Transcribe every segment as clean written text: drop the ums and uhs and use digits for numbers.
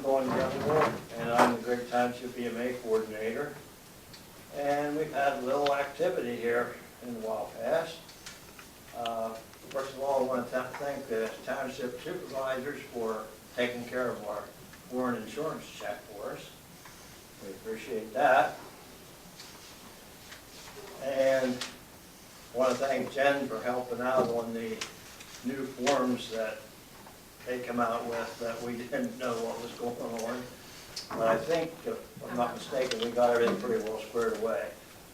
and I'm the Gregg Township EMA coordinator. And we've had a little activity here in the while past. First of all, I want to thank the Township Supervisors for taking care of our foreign insurance check for us. We appreciate that. And I want to thank Jen for helping out on the new forms that they come out with that we didn't know what was going on. But I think, if I'm not mistaken, we got everything pretty well squared away.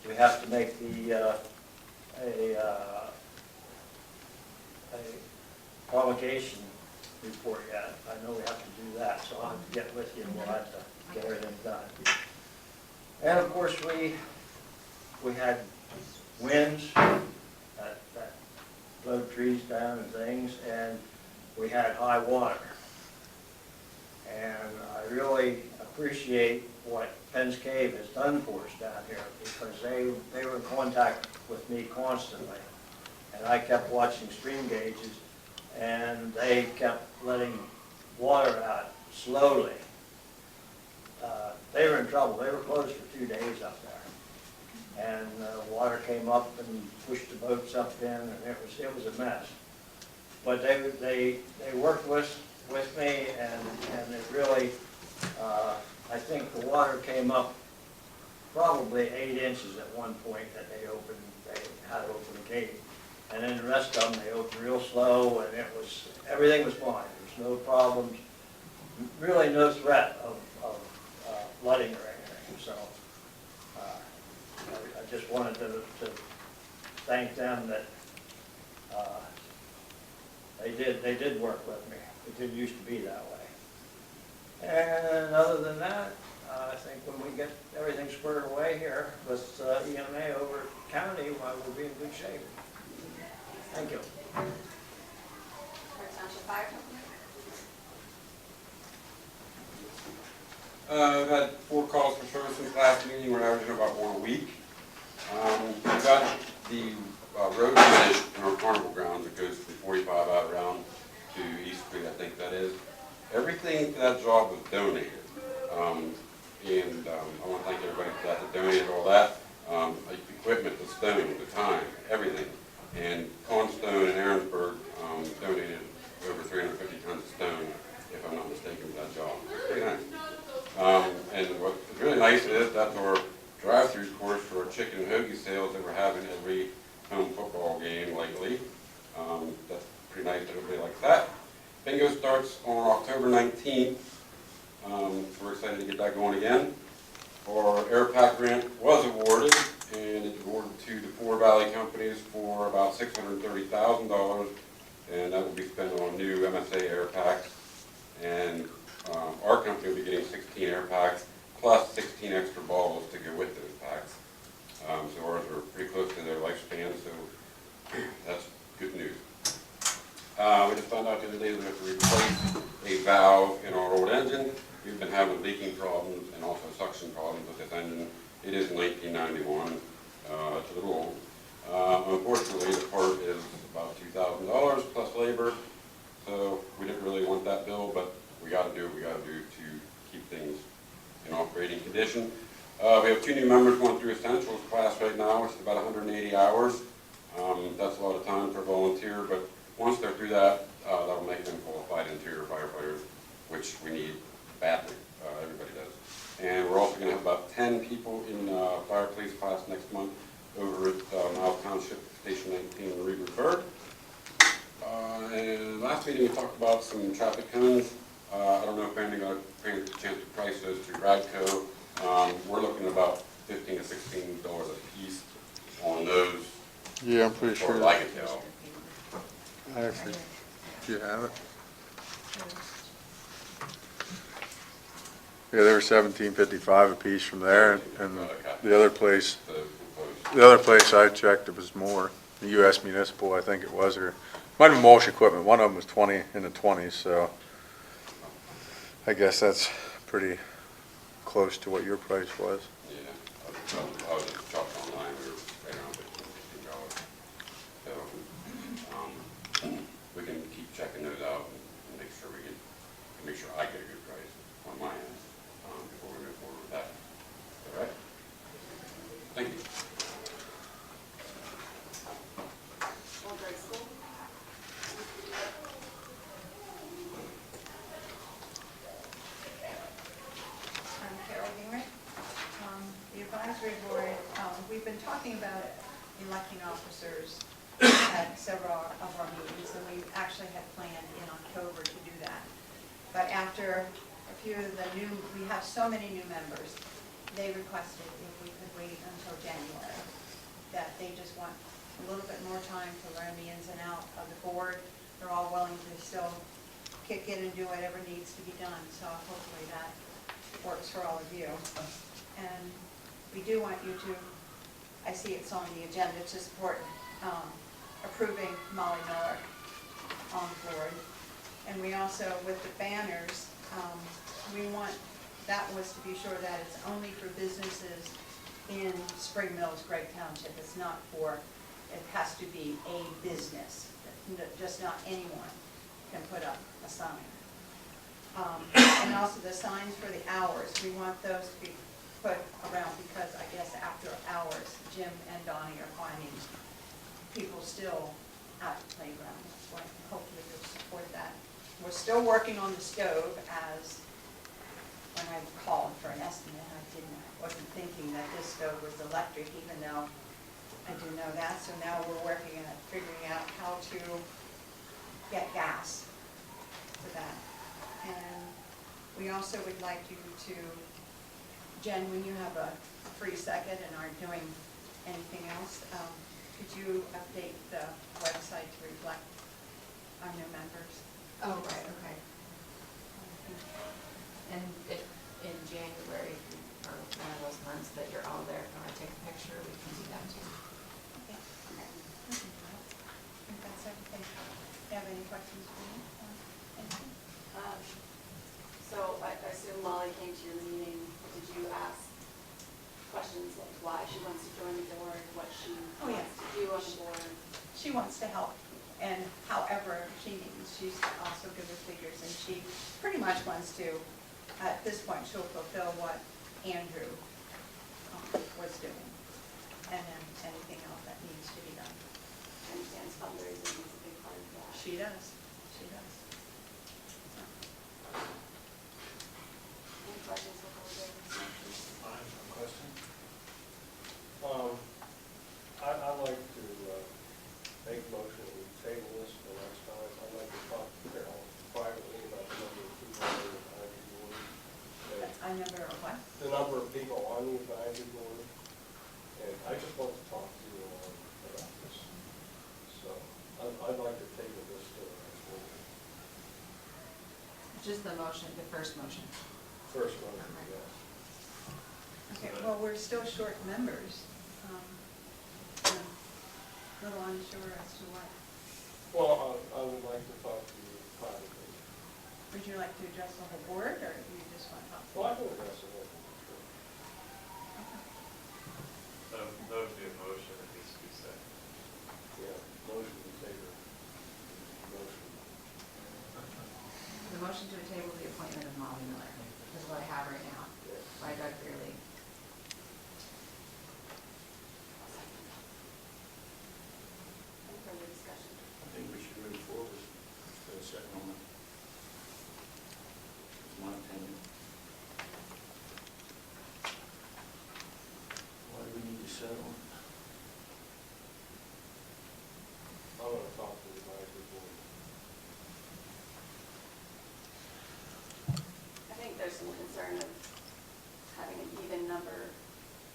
We have to make the a promulgation report yet. I know we have to do that, so I'll have to get with you and we'll have to get everything done. And of course, we had winds that blowed trees down and things, and we had high water. And I really appreciate what Penn's Cave has done for us down here, because they were in contact with me constantly. And I kept watching stream gauges, and they kept letting water out slowly. They were in trouble. They were closed for 2 days up there. And water came up and pushed the boats up in, and it was a mess. But they worked with me, and it really, I think the water came up probably 8 inches at one point that they had to open the gate. And then the rest of them, they opened real slow, and everything was fine. There was no problems, really no threat of flooding or anything. So I just wanted to thank them that they did work with me. It didn't used to be that way. And other than that, I think when we get everything squared away here with EMA over at county, we'll be in good shape. Thank you. Township Fire Company. I've had 4 calls for service since last meeting. We're averaging about 1 a week. We've got the road finished in our carnival grounds. It goes from 45 out around to East Street, I think that is. Everything for that job was donated. And I want to thank everybody for that donated all that. Equipment, the stone, the time, everything. And Cornstone and Aaronsburg donated over 350 tons of stone, if I'm not mistaken, for that job. Pretty nice. And what's really nice is that's our drive-through course for our chicken and hoagie sales that we're having every home football game lately. That's pretty nice that everybody likes that. Bingo starts on October 19th. We're excited to get that going again. Our AirPack grant was awarded, and it's awarded to the 4 Valley companies for about $630,000, and that will be spent on new MSA AirPacks. And our company will be getting 16 AirPacks plus 16 extra balls to go with those packs. So ours are pretty close to their lifespan, so that's good news. We just found out the other day that we have to replace a valve in our old engine. We've been having leaking problems and also suction problems with this engine. It is 1991. It's a little old. Unfortunately, the part is about $2,000 plus labor, so we didn't really want that bill, but we got to do what we got to do to keep things in operating condition. We have 2 new members going through Essentials class right now. It's about 180 hours. That's a lot of time for a volunteer, but once they're through that, that'll make them qualified interior firefighters, which we need badly. Everybody does. And we're also going to have about 10 people in fire police class next month over at Miles Township, Station 19 in Reedsburg. And last meeting we talked about some traffic cones. I don't know if Andy got a chance to price those through Radco. We're looking at about $15 to $16 a piece on those. Yeah, I'm pretty sure. I can tell. Actually, do you have it? Yeah, they were $17.55 a piece from there, and the other place I checked, it was more. The U.S. Municipal, I think it was, or might have been mulch equipment. One of them was 20 in the 20s, so I guess that's pretty close to what your price was. Yeah, I was just shopping online. We were right around $15. So we can keep checking those out and make sure I get a good price on talking about electing officers at several of our meetings, and we actually had planned in October to do that. But after a few of the we have so many new members, they requested if we could wait until January, that they just want a little bit more time to learn the ins and outs of the board. They're all willing to still kick in and do whatever needs to be done, so hopefully that works for all of you. And we do want you to, I see it's on the agenda, to support approving Molly Miller on board. And we also, with the banners, we want, that was to be sure that it's only for businesses in Spring Mills, Gregg Township. It's not for, it has to be a business, just not anyone can put up a sign. And also the signs for the hours, we want those to be put around, because I guess after hours, Jim and Donnie are finding people still at the playground. So hopefully you'll support that. We're still working on the stove, as when I called for an estimate, I wasn't thinking that this stove was electric, even though I do know that. So now we're working at figuring out how to get gas for that. And we also would like you to, Jen, when you have a free second and aren't doing anything else, could you update the website to reflect our new members? Oh, right, okay. And if in January, or one of those months that you're all there, if you want to take a picture, we can do that too. Okay. I think that's everything. Do you have any questions for me? Anything? So I assume Molly came to your meeting. Did you ask questions like why she wants to join the board, what she wants to do on the board? She wants to help, and however she needs. She's also good with figures, and she pretty much wants to, at this point, she'll fulfill what Andrew was doing, and then anything else that needs to be done. She understands fundraising is a big part of that. She does. She does. Any questions before we go to the motions? I have a question. I'd like to make a motion to table this for next time. I'd like to talk to Carol privately about the number of people on the advisory board. I never what? The number of people on the advisory board. And I just want to talk to you about this. So I'd like to table this to the next meeting. Just the motion, the first motion. First motion, yes. Okay, well, we're still short members. A little unsure as to what. Well, I would like to talk to you privately. Would you like to address the whole board, or do you just want to talk? Well, I can address it. Okay. That would be a motion that needs to be said. Yeah, motion to table. Motion. The motion to table the appointment of Molly Miller is what I have right now, Yeah. by Doug Greeley. Any further discussion? I think we should move forward for a second on it. It's my opinion. Why do we need to settle on it? I want to talk to the advisory board. I think there's some concern of having an even number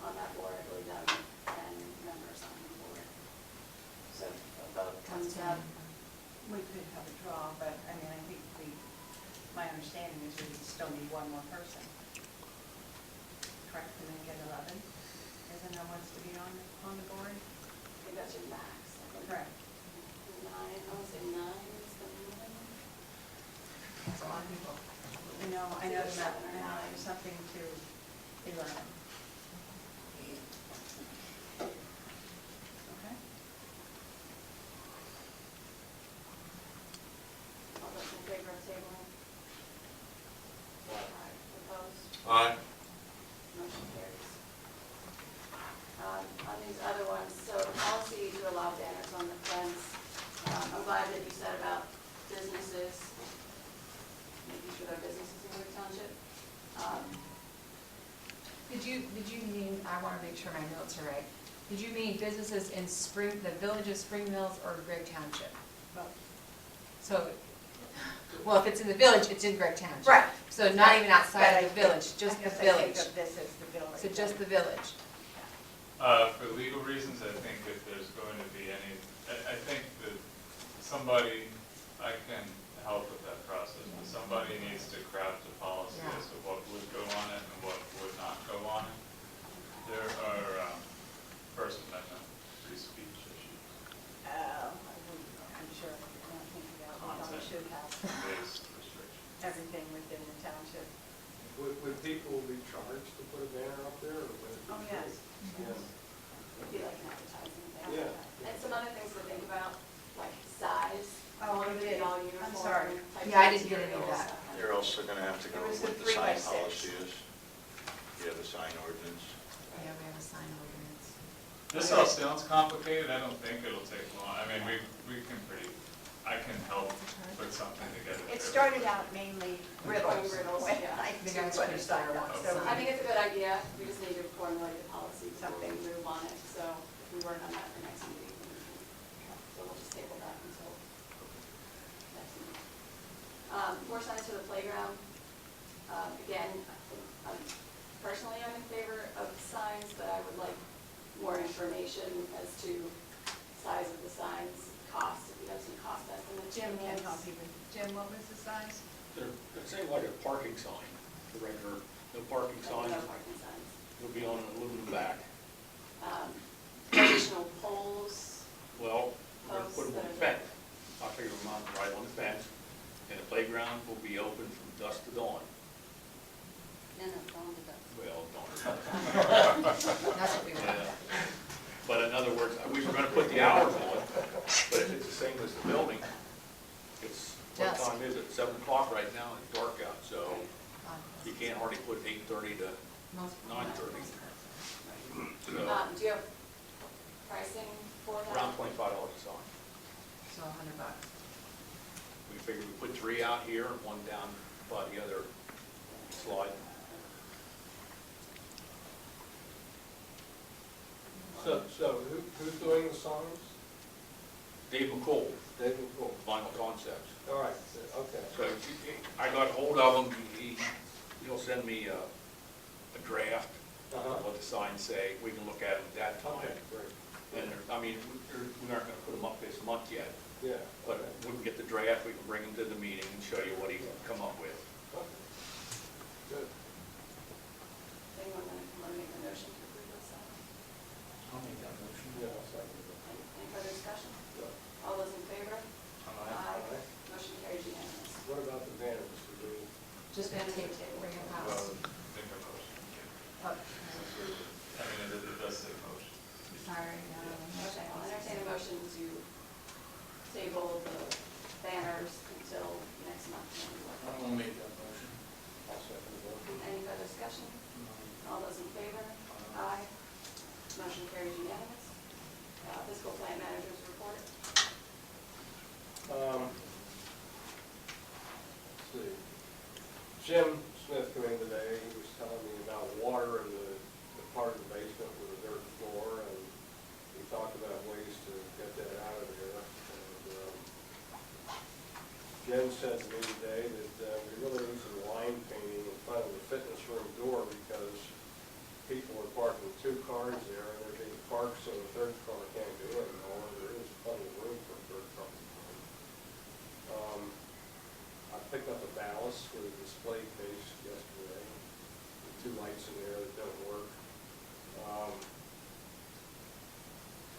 on that board. I believe that 10 members on the board. So if a vote comes up. We could have a draw, but I mean, I think my understanding is we still need one more person. Correct, and then get 11? Isn't that wants to be on the board? I think that's your max. I think Correct. 9, I would say 9 is the minimum. That's a lot of people. I know that, I know there's something to 11. Okay? All those in favor of tabling? Aye. Opposed? Aye. Motion carries. On these other ones, so the policy to allow banners on the fence, I'm glad that you said about businesses, making sure there are businesses in the township. Did you mean, I want to make sure my notes are right, Did you mean businesses in the village of Spring Mills or Gregg Township? Well, So, well, if it's in the village, it's in Gregg Township. Right. So not even But outside I of the village, just I the guess I think village. of this as the village. So just the village. For legal reasons, I think if there's going to be any, I think that somebody, I can help with that process, but somebody needs to craft a policy Yeah. as to what would go on it and what would not go on it. There are First Amendment free speech issues, I'm sure, I don't think that we probably should have based restrictions. everything within the township. Would people be charged to put a banner up there, or would it be Oh, free? yes. Yeah. It'd be like an advertising thing. Yeah. And some other things to think about, like size. Oh, One we would did. be all I'm uniform sorry. type Yeah, I of didn't get any of materials. that. You're also gonna have to go It was with the the 3 by sign 6. policy is. You have a sign ordinance. Yeah, we have a sign ordinance. This all sounds complicated, I don't think it'll take long, I mean, we can I can help put something together. It started out mainly riddles. Riddles, when yeah. I The guys put pretty it sign thorough. up, so I think it's a good idea, we just need to formulate the policy before we Something. move on it, so if we work on that for next meeting, then we can, so we'll just table that until next meeting. More signs for the playground. Again, personally, I'm in favor of signs, but I would like more information as to size of the signs, cost, if you have some cost estimates. Jim from can those. help you with, Jim, what was the size? It's like a parking sign, the regular, no parking signs, No parking signs. it'll be on an aluminum back. Additional poles, Well, we're gonna put them on the Posts that are fence. I figure them out right on the fence, and the playground will be open from dusk to dawn. no, don't do that. Well, dawn. That's what we want. Yeah. But in other words, we were gonna put the hours on, but if it's the same as the building, it's, what Dusk. time is it? 7 o'clock right now, and it's dark out, so you can't hardly put 8:30 to Most. 9:30. So, Do you have pricing for that? around $25 a sign. So $100. We figured we put 3 out here and 1 down by the other slide. So who's doing the signs? Dave McCool, David Cool. Vinyl Concepts. All right, okay. So I got hold of him, he'll send me a draft Uh-huh. of what the signs say, we can look at them at that Okay, time. great. And I mean, we aren't gonna put them up this month yet, Yeah. but we can get the draft, we can bring them to the meeting and show you what he come up with. Okay. Good. Anyone want to make a motion to approve those signs? I'll make that motion. Yeah, I'll second it. Any further discussion? Yeah. All those in favor? Aye. Motion carries unanimous. What about the banners? Do we- Just gonna take, bring them Well, house. make a motion. Oh, I mean, it does say motion. sorry, Okay, I'll entertain a motion to table the banners until next month. I'll make that motion. I'll second the motion. Any further discussion? All those in favor? Aye. Motion carries unanimous. Fiscal plant managers report. Let's see. Jim Smith came in today, he was telling me about water in the part of the basement with a dirt floor, and we talked about ways to get that out of there. And Jen said to me today that we really need some line painting in front of the fitness room door, because people are parking 2 cars there, and they're being parked so the third car can't go in, or there is plenty of room for a third car. I picked up a ballast for the display case yesterday, with 2 lights in there that don't work.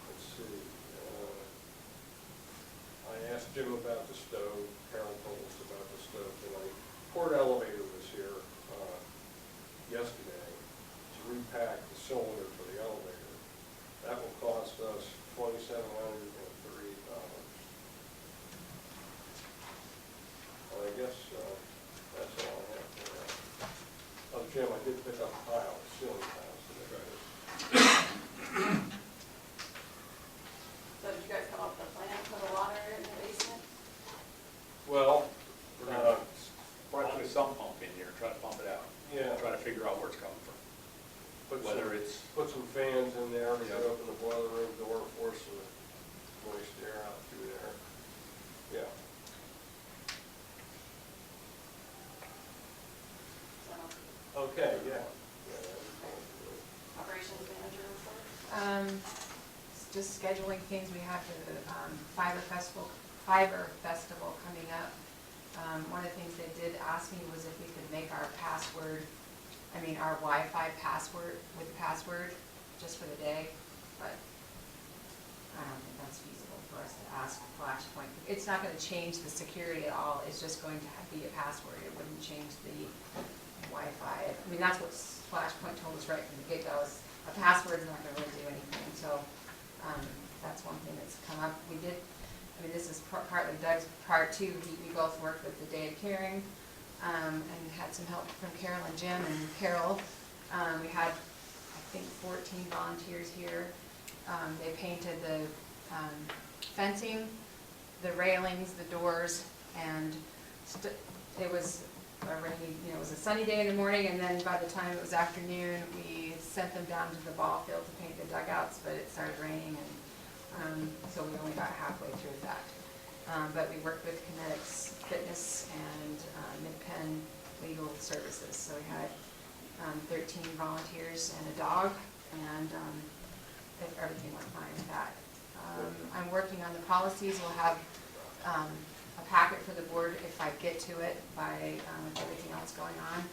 Let's see, I asked Jim about the stove, Carol told us about the stove tonight. Port Elevator was here, yesterday to repack the cylinder for the elevator. That will cost us $2,703. Well, I guess, that's all I have for that. Oh, Jim, I did pick up a tile, ceiling tiles today. So did you guys come up with a plan for the water in the basement? Well, We're gonna probably put a sump pump in there, try to pump it out. yeah, Try to figure out where it's coming from. put Whether some, it's, put some fans in there, we could open the Okay, yeah. Operations manager report? Just scheduling things, we have the Fiber Festival coming up. One of the things they did ask me was if we could make our our Wi-Fi password with password just for the day, but I don't think that's feasible for us to ask Flashpoint. It's not gonna change the security at all, it's just going to be a password, it wouldn't change the Wi-Fi. I mean, that's what Flashpoint told us right from the get-go, is a password's not gonna really do anything, so that's one thing that's come up. We did, this is partly Doug's part too, we both worked with the Day of Caring, and had some help from Carol and Jim and Carol. We had, I think, 14 volunteers here. They painted the fencing, the railings, the doors, and it was a rainy, it was a sunny day in the morning, and then by the time it was afternoon, we sent them down to the ball field to paint the dugouts, but it started raining, and so we only got halfway through that. But we worked with Kinetics Fitness and Mid-Penn Legal Services, so we had 13 volunteers and a dog, and everything went fine with that. I'm working on the policies. We'll have a packet for the board if I get to it by with everything else going on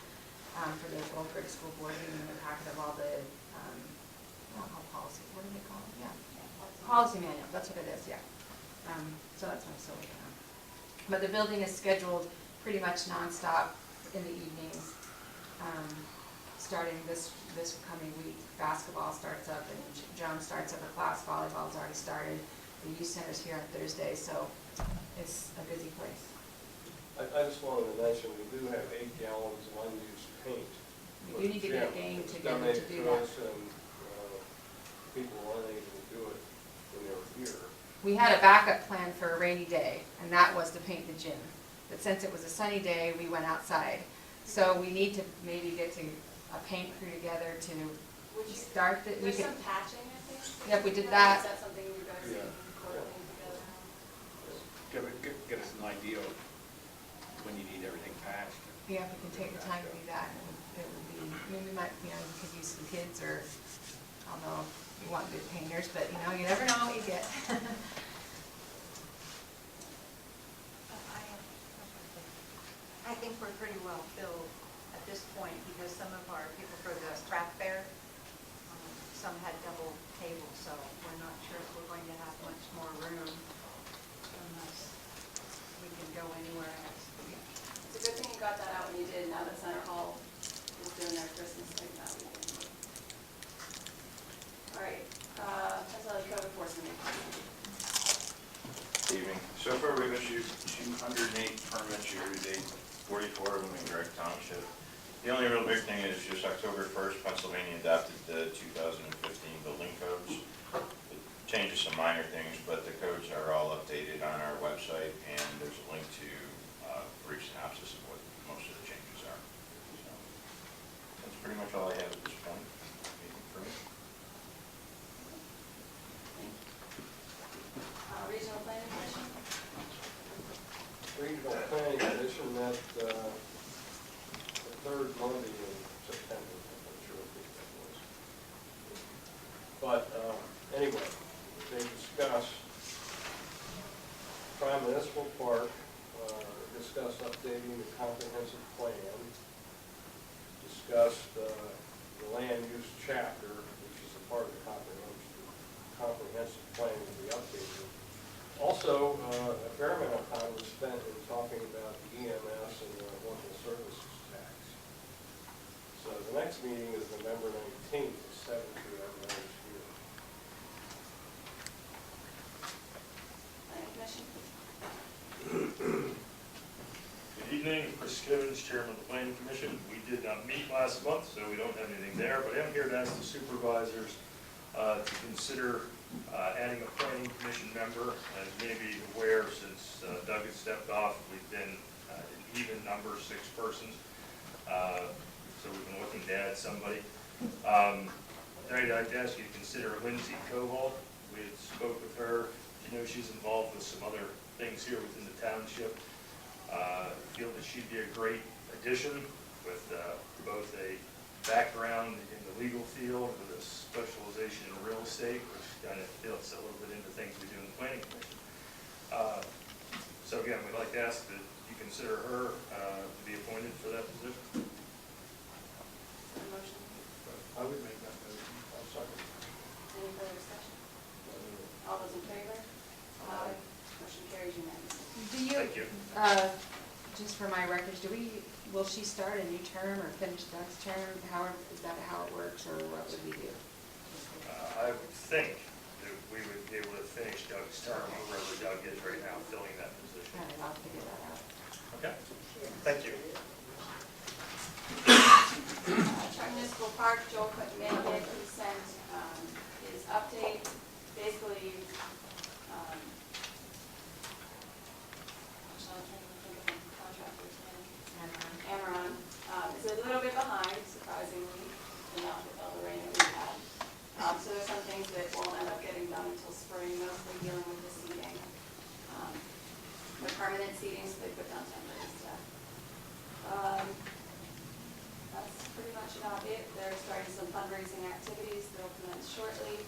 for the Old Gregg School Board meeting, a packet of all the policy. What do they call it? Yeah, policy manual. That's what it is. Yeah. So that's what I'm still working on. But the building is scheduled pretty much nonstop in the evenings. Starting this coming week, basketball starts up and Joan starts up a class. Volleyball's already started. The youth center's here on Thursday, so it's a busy place. I just wanted to mention, we do have 8 gallons of unused paint. We do need to get a gang together to do Donated that. to us, and people weren't able to do it when they were here. We had a backup plan for a rainy day, and that was to paint the gym. But since it was a sunny day, we went outside. So we need to maybe get to a paint crew together to start the. There's some patching, I think. Yep, we did that. Is that something you guys Yeah. can coordinate together? Get us an idea of when you need everything patched. Yeah, if we can take the time to do that, it would be, we might, you could use some kids, or, although we want good painters, but you never know what you get. I think we're pretty well filled at this point, because some of our people for the craft fair, some had double tables, so we're not sure if we're going to have much more room unless we can go anywhere else. It's a good thing you got that out when you did, now that Center Hall is doing their Christmas thing that weekend. All right, Pennsylvania Code Enforcement. Evening. So far, we've issued 208 permits year-to-date, 44 of them in Gregg Township. The only real big thing is just October 1st, Pennsylvania adopted the 2015 building codes. It changes some minor things, but the codes are all updated on our website, and there's a link to a brief synopsis of what most of the changes are. So that's pretty much all I have at this point. Anything for me? Regional Planning Commission. Regional Planning Commission met the third Monday in September. I'm not sure what date that was. But anyway, they discussed Prime Municipal Park, discussed updating the comprehensive plan, discussed the land use chapter, which is a part of the comprehensive plan to be updated. Also, a fair amount of time was spent in talking about the EMS and the local services tax. So the next meeting is November 19th, at 7 p.m. right here. Planning Commission. Good evening, Chris Kivens, Chairman of the Planning Commission. We did not meet last month, so we don't have anything there, but I'm here to ask the supervisors to consider adding a planning commission member. As you may be aware, since Doug has stepped off, we've been an even number, 6 persons. So we've been looking to add somebody. Tonight I'd ask you to consider Lindsay Koval. We had spoke with her. You know, she's involved with some other things here within the township. Feel that she'd be a great addition. with both a background in the legal field with a specialization in real estate, which kind of fits a little bit into things we do in the planning commission. So again, we'd like to ask that you consider her to be appointed for that position. Motion. I would make that motion. I'll second. Any further discussion? All those in favor? Aye. Motion carries unanimously. Do you, Thank you. just for my records, will she start a new term or finish Doug's term? Is that how it works, or what would we do? I would think that we would be able to finish Doug's term wherever Doug is right now, filling that position. All right, I'll figure that out. Okay? Thank you. Truck Municipal Park, Joel Mannick, who sent his update, basically, actually, I'm trying to think of the contractor's name. Amaron, is a little bit behind, surprisingly, not with all the rain that we've had. So there's some things that won't end up getting done until spring, mostly dealing with the seating. The permanent seating, so they put down temporary stuff. That's pretty much about it. They're starting some fundraising activities, they'll commence shortly.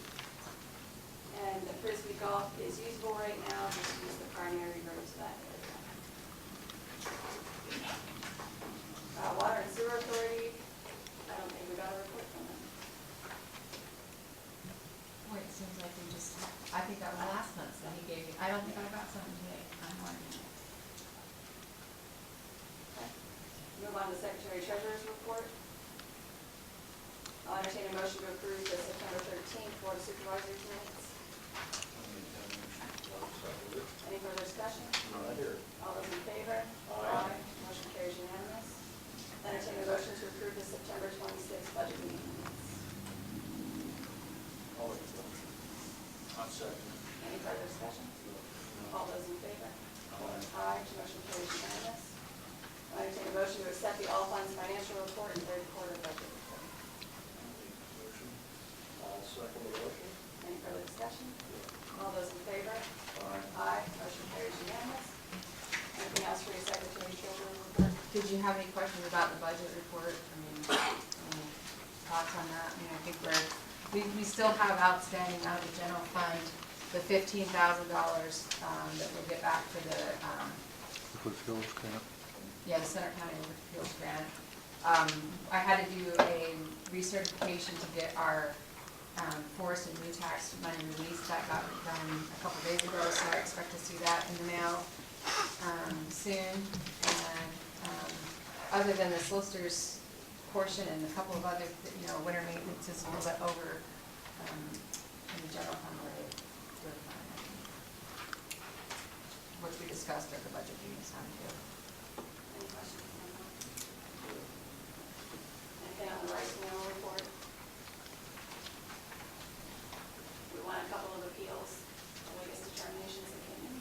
And the Frisbee golf is usable right now, just use the primary road to that area. Water and Sewer Authority, I don't think we got a report from them. Boy, it seems like we just, I think that was last month that he gave me. I don't think I got something today. I'm wondering. Move on to Secretary Treasurer's report. I'll entertain a motion to approve the September 13th Board of Supervisors minutes. Any further discussion? Not here. All those in favor? Aye. Motion carries unanimous. Entertain a motion to approve the September 26th budget meeting minutes. I'll make the motion. I'll second. Any further discussion? All those in favor? Aye. Motion carries unanimous. I'll entertain a motion to accept the all funds financial report and third quarter budget report. Motion. I'll second the motion. Any further discussion? All those in favor? Aye. Motion carries unanimous. Anything else for your Secretary Treasurer report? Did you have any questions about the budget report? I mean, any thoughts on that? I mean, I think we still have outstanding out of the general fund, the $15,000 that we'll get back for the, the Center County Liquid Fuels grant. I had to do a recertification to get our forest and new tax money released. That got done a couple days ago, so I expect to see that in the mail soon. And other than the solicitor's portion and a couple of other, winter maintenance is a little bit over in the general fund rate, which we discussed at the budget meeting this time too. Any questions? Anything on the rice mill report? We want a couple of appeals, the latest determinations that came in.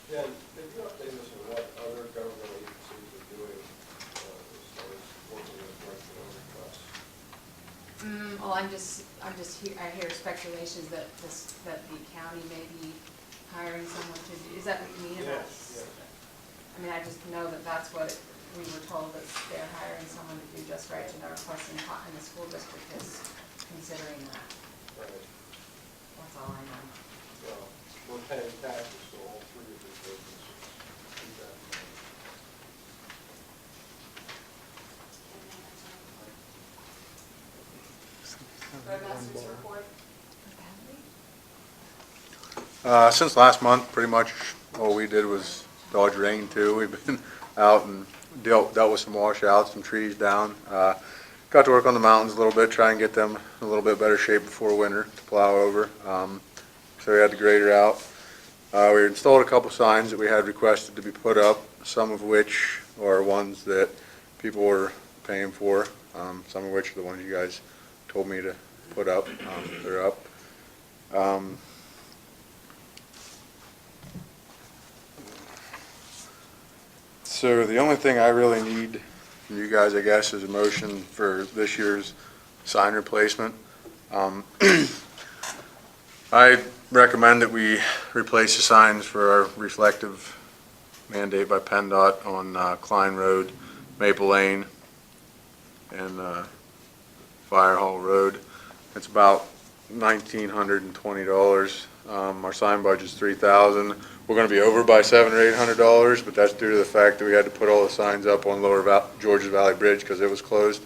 Yeah, could you update us on what other government agencies are doing as far as working with rights mill requests? Well, I hear speculations that the county may be hiring someone to do, is that what you mean? Yes. I mean, I just know that that's what we were told, that they're hiring someone to do just right, and the school district is considering that. Right. That's all I know. Well, we're paying taxes to all three of these businesses. Keep that in mind. Roadmasters report. Since last month, pretty much all we did was dodge rain too. We've been out and dealt with some washouts, some trees down. Got to work on the mountains a little bit, try and get them in a little bit better shape before winter to plow over. So we had the grader out. We installed a couple signs that we had requested to be put up, some of which are ones that people were paying for, some of which are the ones you guys told me to put up. They're up. So the only thing I really need from you guys, I guess, is a motion for this year's sign replacement. I recommend that we replace the signs for our reflective mandate by PennDOT on Klein Road Maple Lane and Fire Hall Road. It's about $1,920. Our sign budget's $3,000. We're gonna be over by $700 or $800, but that's due to the fact that we had to put all the signs up on Georges Valley Bridge because it was closed.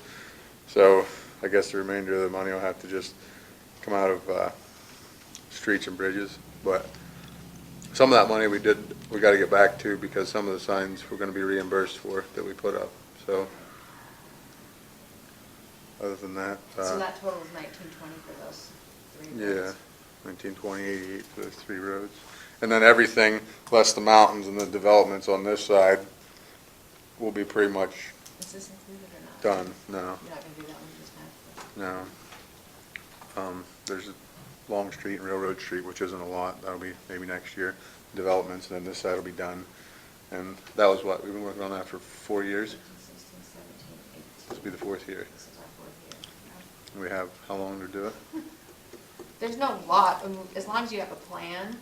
So I guess the remainder of the money will have to just come out of streets and bridges. But some of that money we gotta get back to because some of the signs we're gonna be reimbursed for that we put up, so. Other than that, So that totals 1920 for those 3 yeah, roads. 1920, 88 for those 3 roads. And then everything, less the mountains and the developments on this side, will be pretty much Is this included or not? done, no, You're not gonna do that one, you just have to. no. There's Long Street and Railroad Street, which isn't a lot, that'll be maybe next year, developments, and then this side will be done. And that was what, we've been working on that for 4 years? 15, 16, 17, 18. This will be the 4th year. This is our 4th year. Yeah. We have, how long to do it? There's no lot, as long as you have a plan,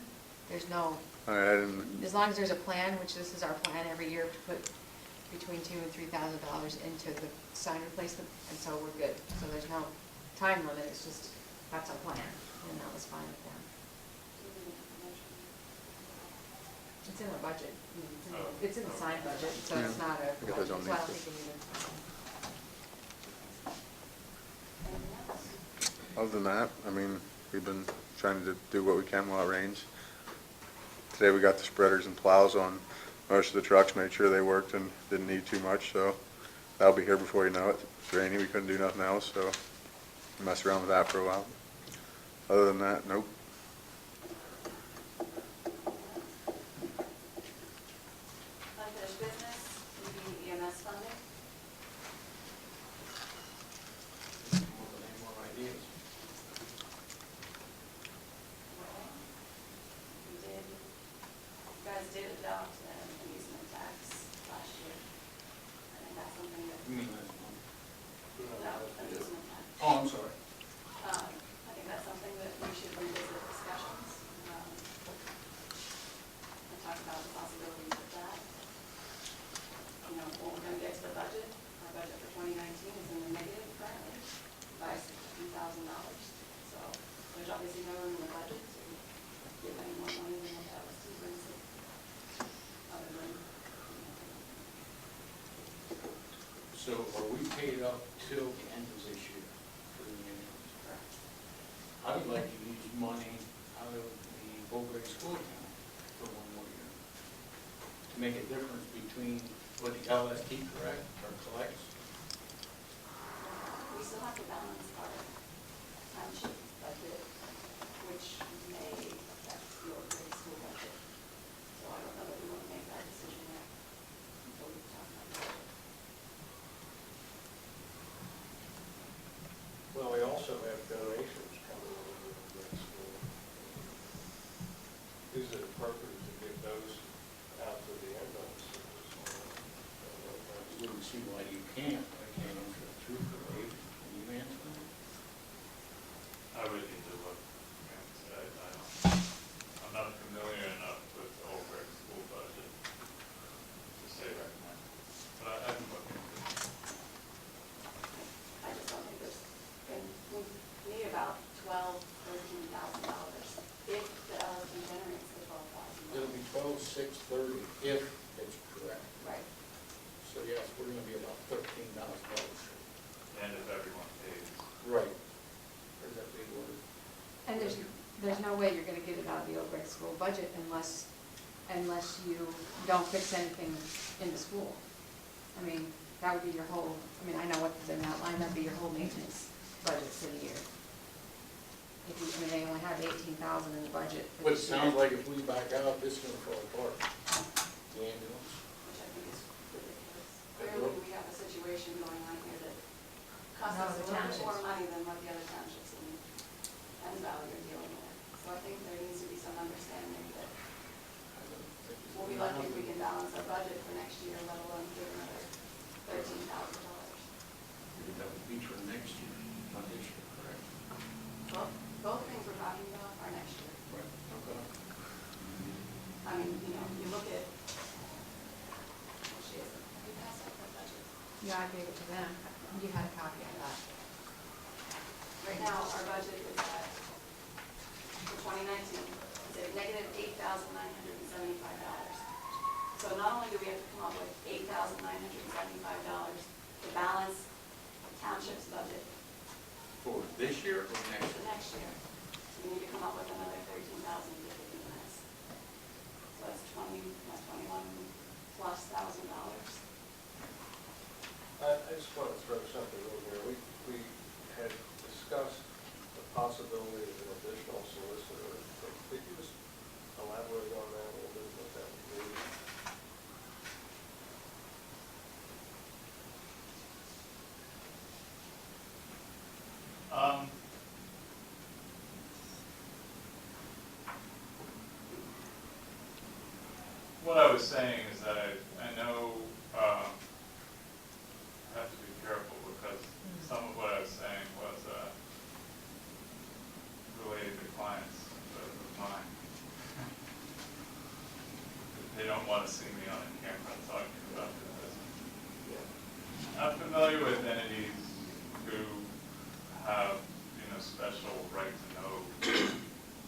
there's no, I didn't, as long as there's a plan, which this is our plan every year to put between $2,000 and $3,000 into the sign replacement, and so we're good. So there's no time limit, it's just, that's our plan, and that was fine with them. It's in the budget, it's in the sign budget, so it's Yeah. not a, I guess I so I don't don't need to. think we need it. Anything else? other than that, I mean, we've been trying to do what we can while it rains. Today we got the spreaders and plows on most of the trucks, made sure they worked and didn't need too much, so that'll be here before you know it. It's rainy, we couldn't do nothing else, so mess around with that for a while. Other than that, nope. Unfinished business, maybe EMS funding. Any more ideas? You guys did adopt an amusement tax last year. I think that's something that, You mean last month? no, amusement tax. Oh, I'm sorry. I think that's something that we should revisit discussions. And talk about the possibilities of that. You know, when we're gonna get to the budget, our budget for 2019 is in the negative currently by $62,000. So there's obviously no room in the budget to give any more money than what that was to brings it. Other than, So are we paid up till the end of this year for the ambulance? correct. I would like to use money out of the Gregg school account for 1 more year. To make a difference between what the LST correct or collects. We still have to balance our township budget, which may affect your grade school budget. So I don't know that we want to make that decision yet until we talk about the budget. Well, we also have donations coming in from the grade school. Is it appropriate to give those out to the ambulance service? I wouldn't see why you can't. I can't answer the truth or Dave. Can you answer that? I would need to look, I'm not familiar enough with the Old Gregg school budget to say right now, but I can look into it. I just don't think there's, and we need about $12,000, $13,000 if the LSP generates the It'll $12,000. be 12,630 if it's correct. Right. So yes, we're gonna be about $13,000 short. And if everyone pays. Right. There's that big word. And there's no way you're gonna get it out of the Old Gregg school budget unless you don't fix anything in the school. I mean, that would be your whole, I mean, I know what is in that line, that'd be your whole maintenance budget for the year. If you, I mean, they only have 18,000 in the budget for But it this year. sounds like if we back out, this is gonna fall apart. The ambulance. Which I think is ridiculous. Clearly, we have a situation going on here that costs No, us a the little bit townships. more money than what the other townships in Valley are dealing with. So I think there needs to be some understanding that we'll be lucky if we can balance our budget for next year, let alone give another $13,000. That would be for next year, not this year, correct? Well, both things we're talking about are next year. Right. Okay. I mean, you know, you look at, well, she isn't, have you passed out that budget? Yeah, I gave it to them. You had a copy of that. Right now, our budget is at, for 2019, is at negative $8,975. So not only do we have to come up with $8,975 to balance the township's budget For this year or next for year? next year, we need to come up with another $13,000 to get the EMS. So that's 21 plus $1,000. I just want to throw something in here. We had discussed the possibility of an additional solicitor. Could you just elaborate on that a little bit, what that would be? What I was saying is that I know, I have to be careful because some of what I was saying was related to clients of mine. They don't want to see me on a camera talking about this. I'm familiar with entities who have, special right to know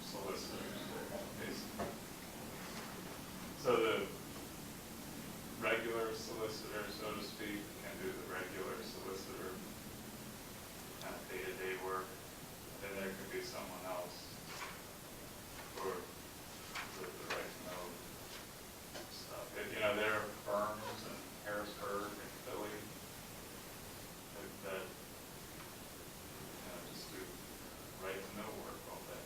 solicitors, basically. So the regular solicitor, so to speak, can do the regular solicitor kind of day-to-day work. Then there could be someone else for the right to know stuff. There are firms in Harrisburg and Philly that just do right to know work all day.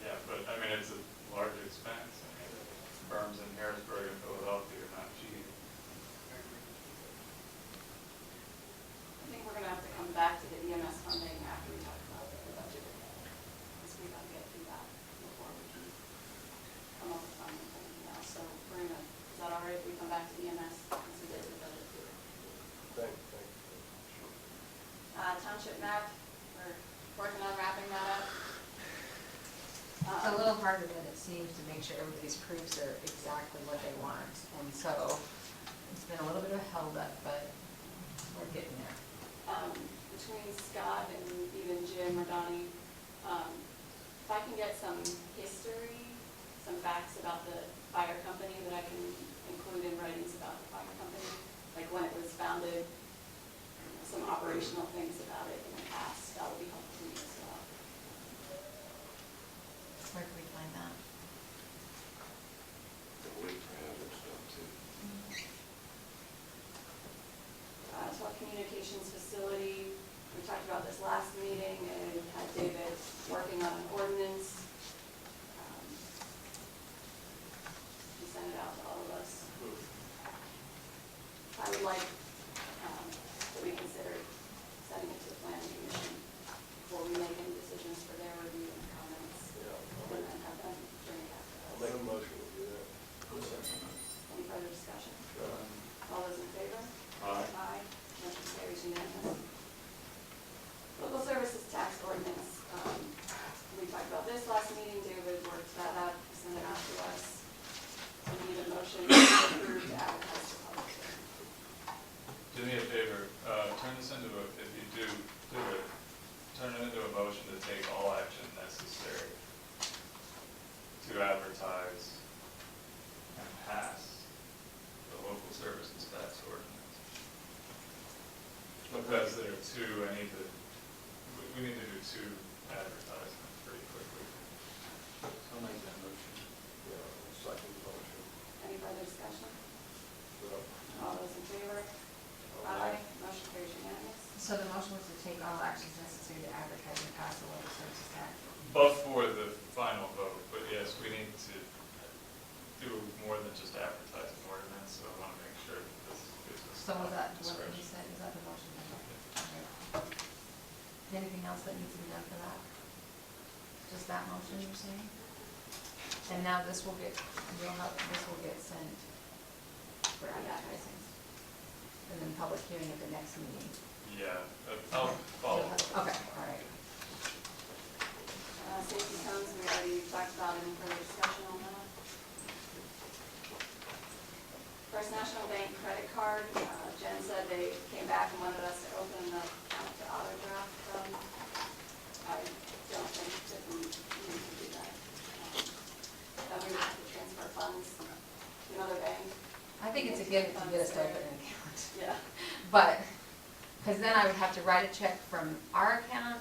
Yeah, but it's a large expense. Firms in Harrisburg and Philadelphia are not cheap. I think we're going to have to come back to the EMS funding after we talk about the budget. Because we got to get through that before we can come up with funding for anything else. So we're going to, is that all right if we come back to EMS once we get to the budget too? Thank you. Township map, we're working on wrapping that up. It's a little harder than it seems to make sure everybody's proofs are exactly what they want. And so it's been a little bit of a held up, but we're getting there. Between Scott and even Jim or Donnie, if I can get some history, some facts about the fire company that I can include in writings about the fire company, like when it was founded, some operational things about it in the past, that would be helpful to me as well. Where can we find that? The link for having stuff too. Telecommunications facility, we talked about this last meeting and had David working on an ordinance. He sent it out to all of us. I would like that we consider sending it to the planning commission before we make any decisions for their review and comments. And then have them bring it back to I'll us. make a motion to do that. Any further discussion? All those in favor? Aye. Motion carries unanimous. Local services tax ordinance. We talked about this last meeting. David worked that up, sent it out to us. We need a motion to approve to advertise for public hearing. Do me a favor, turn this into if you do it, turn it into a motion to take all action necessary to advertise and pass the local services tax ordinance. Because there are two, we need to do two advertisements pretty quickly. I'll make that motion. Second motion. Any further discussion? No. All those in favor? Aye. Motion carries unanimous. So the motion was to take all actions necessary to advertise and pass the local services tax. Before the final vote, but yes, we need to do more than just advertise an ordinance, so I want to make sure that this gives us. So was that what discretion. he said, is that the motion? Okay. Anything else that needs to be done for that? Just that motion you're saying? And now this will get sent for advertising. And then public hearing at the next meeting. Yeah, I'll follow. Okay, all right. Safety cones, we already talked about. Any further discussion on that? get us to open an account. Yeah. But, because then I would have to write a check from our account.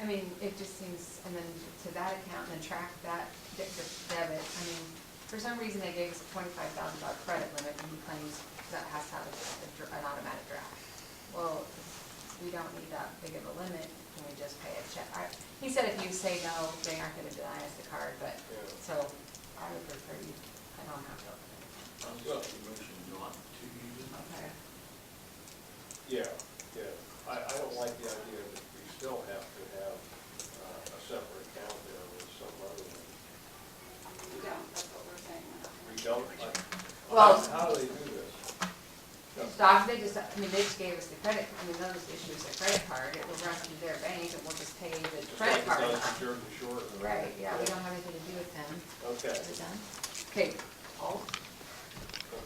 I mean, it just seems, and then to that account, and then track that debit. I mean, for some reason, they gave us a $25,000 credit limit, and he claims that has to have an automatic draft. Well, we don't need that big of a limit, can we just pay a check? He said if you say no, they aren't gonna deny us the card, but, Yeah. so, I would prefer you, I don't have to open it. I'll just make a motion not to use it. Okay. Yeah. I don't like the idea that we still have to have a separate account there with some other one. We don't, that's what we're saying. We don't, Well- how do they do this? They just, I mean, they just gave us the credit, I mean, those issues a credit card, it will run through their bank, and we'll just pay the Just credit like card. it does with Jersey Shore. Right, yeah, we don't have anything to do with them. Okay, Is it done? Okay, all,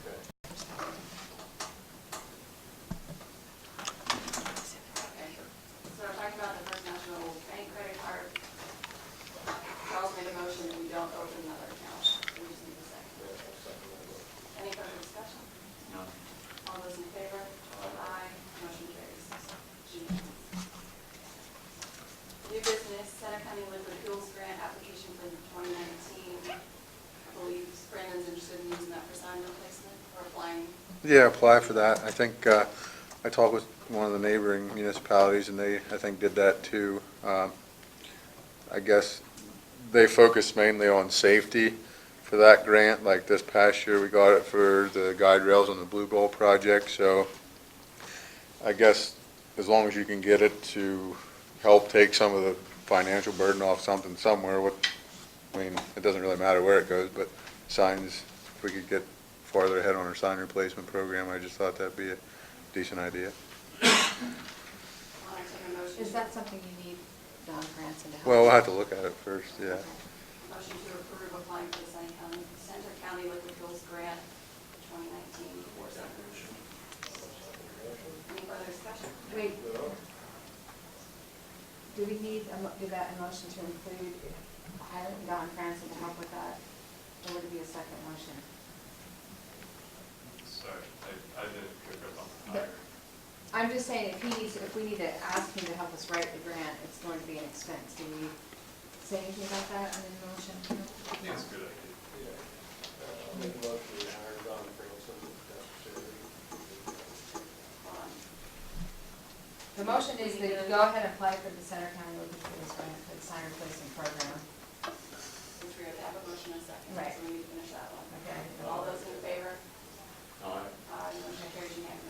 okay. Okay, so we're talking about the First National Bank credit card. Charles made a motion that we don't open another account. We just need a second. Yeah, I'll second that one. Any further discussion? No. All those in favor? Aye. Motion carries. Unanimous. New business, Center County Liquid Fuels Grant application for 2019. I believe Brandon's interested in using that for sign replacement or applying. Yeah, apply for that. I think, I talked with one of the neighboring municipalities, and they, I think, did that too. I guess they focus mainly on safety for that grant. Like this past year, we got it for the guide rails on the Blue Bowl project, so I guess as long as you can get it to help take some of the financial burden off something somewhere, I mean, it doesn't really matter where it goes, but signs, if we could get farther ahead on our sign replacement program, I just thought that'd be a decent idea. I'll entertain a motion. is that something you need Don Franson to help? Well, we'll have to look at it first, yeah. Motion to approve applying for the Center County Liquid Fuels Grant 2019 for Center. Any further discussion? Wait, No? do we need, do that motion to include hiring Don Franson to help with that? Or would it be a second motion? Sorry, I did pick up on the But- higher. I'm just saying, if we need to ask him to help us write the grant, it's going to be an expense. Do we say anything about that in the motion? I think it's a good idea. Yeah. I'll make a motion to hire Don Franson if necessary. Hold on. The motion is that you go ahead and apply for the Center County Liquid Fuels Grant for the sign replacement program. Which we already have a motion and a second, Right. so we need to finish that one. Okay. All those in favor? Aye. Motion carries unanimous.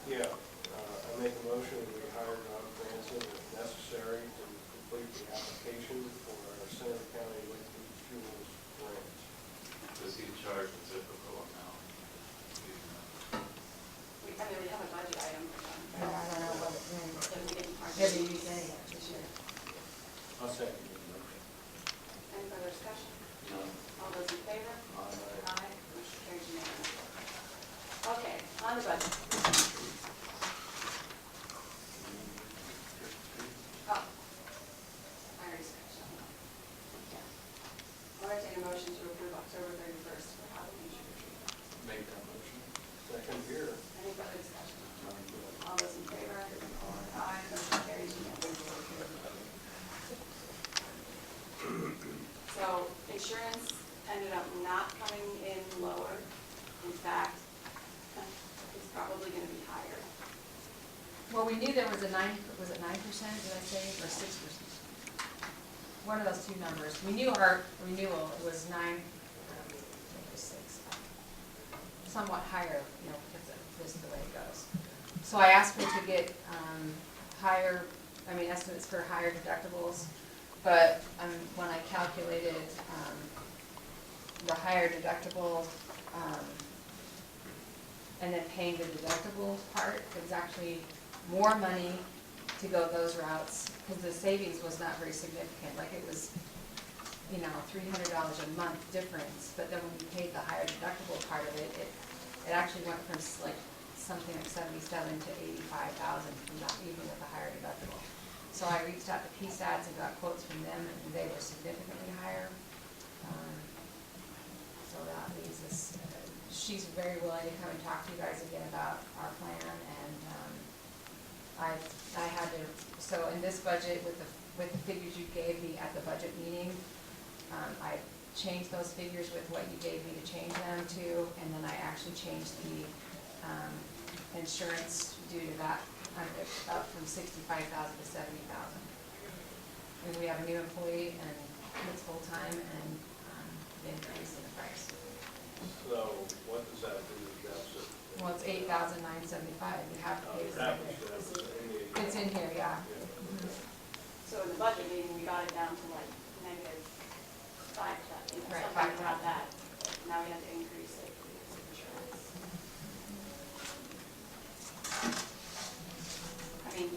Yeah, I make a motion that we hire Don Franson if necessary to complete the application for our Center County Liquid Fuels Grant. Does he charge a typical amount? We have a budget item for John. I don't know what it means. That we didn't hardly Maybe use. use any of it this year. I'll second the motion. Any further discussion? No. All those in favor? Aye. Aye. Motion carries unanimous. Okay, on the budget. Oh, I already scratched that one. Yeah. I'll entertain a motion to approve October 31st for Halloween trick or treat. Make that motion. Second here. Any further discussion? All those in favor? Aye. Motion carries unanimously. So insurance ended up not coming in lower. In fact, it's probably going to be higher. Well, we knew there was a 9%, was it 9%, did I say, or 6%? One of those two numbers. We knew our renewal was 9, maybe 6. Somewhat higher, you know, because this is the way it goes. So I asked her to get estimates for higher deductibles, but when I calculated the higher deductible, and then paying the deductible part, it was actually more money to go those routes, because the savings was not very significant, like it was, you know, $300 a month difference, but then when you paid the higher deductible part of it, it actually went from like something like 77 to 85,000 from that, even with the higher deductible. So I reached out to PSATs and got quotes from them, and they were significantly higher. so that leaves us, she's very willing to come and talk to you guys again about our plan, and, I had to, so in this budget, with the figures you gave me at the budget meeting, I changed those figures with what you gave me to change them to, and then I actually changed the, insurance due to that, up from 65,000 to 70,000. And we have a new employee, and it's full-time, and, the increase in the price. So what does that do to the deficit? Well, it's 8,975, you have to pay That the was 88. It's in here, yeah. Yeah. So in the budget meeting, we got it down to like negative 5, Right, something 5,000. about that. Now we have to increase it because of insurance. I mean,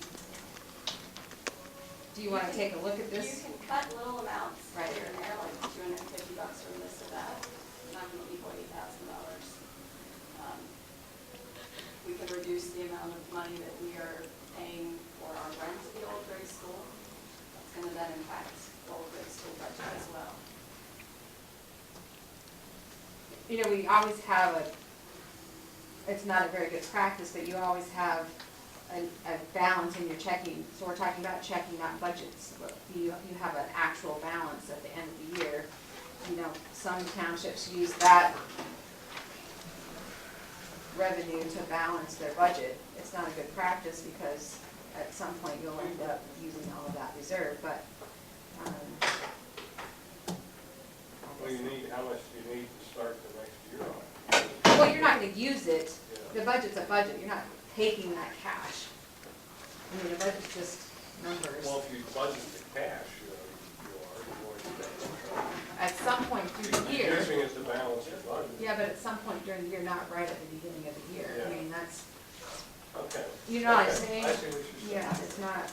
Do you wanna take a look at you this? can cut little amounts Right. here and there, like $250 from this to that. Not gonna equal $8,000. We can reduce the amount of money that we are paying for our rent at the old grade school. That's gonna then impact the old grade school budget as well. You know, we always have it's not a very good practice, but you always have a balance in your checking. So we're talking about checking, not budgets. You have an actual balance at the end of the year. You know, some townships use that revenue to balance their budget. It's not a good practice because at some point you'll end up using all of that reserve, but, Well, you need, how much do you need to start the next year on? well, you're not gonna use it. Yeah. The budget's a budget. You're not taking that cash. I mean, the budget's just numbers. Well, if you budget the cash, you are going to pay. At some point through the year. Using it to balance your budget. Yeah, but at some point during the year, not right at the beginning of the year. I Yeah. mean, that's, Okay. you know what I'm Okay. saying? I see what you're saying. Yeah, it's not,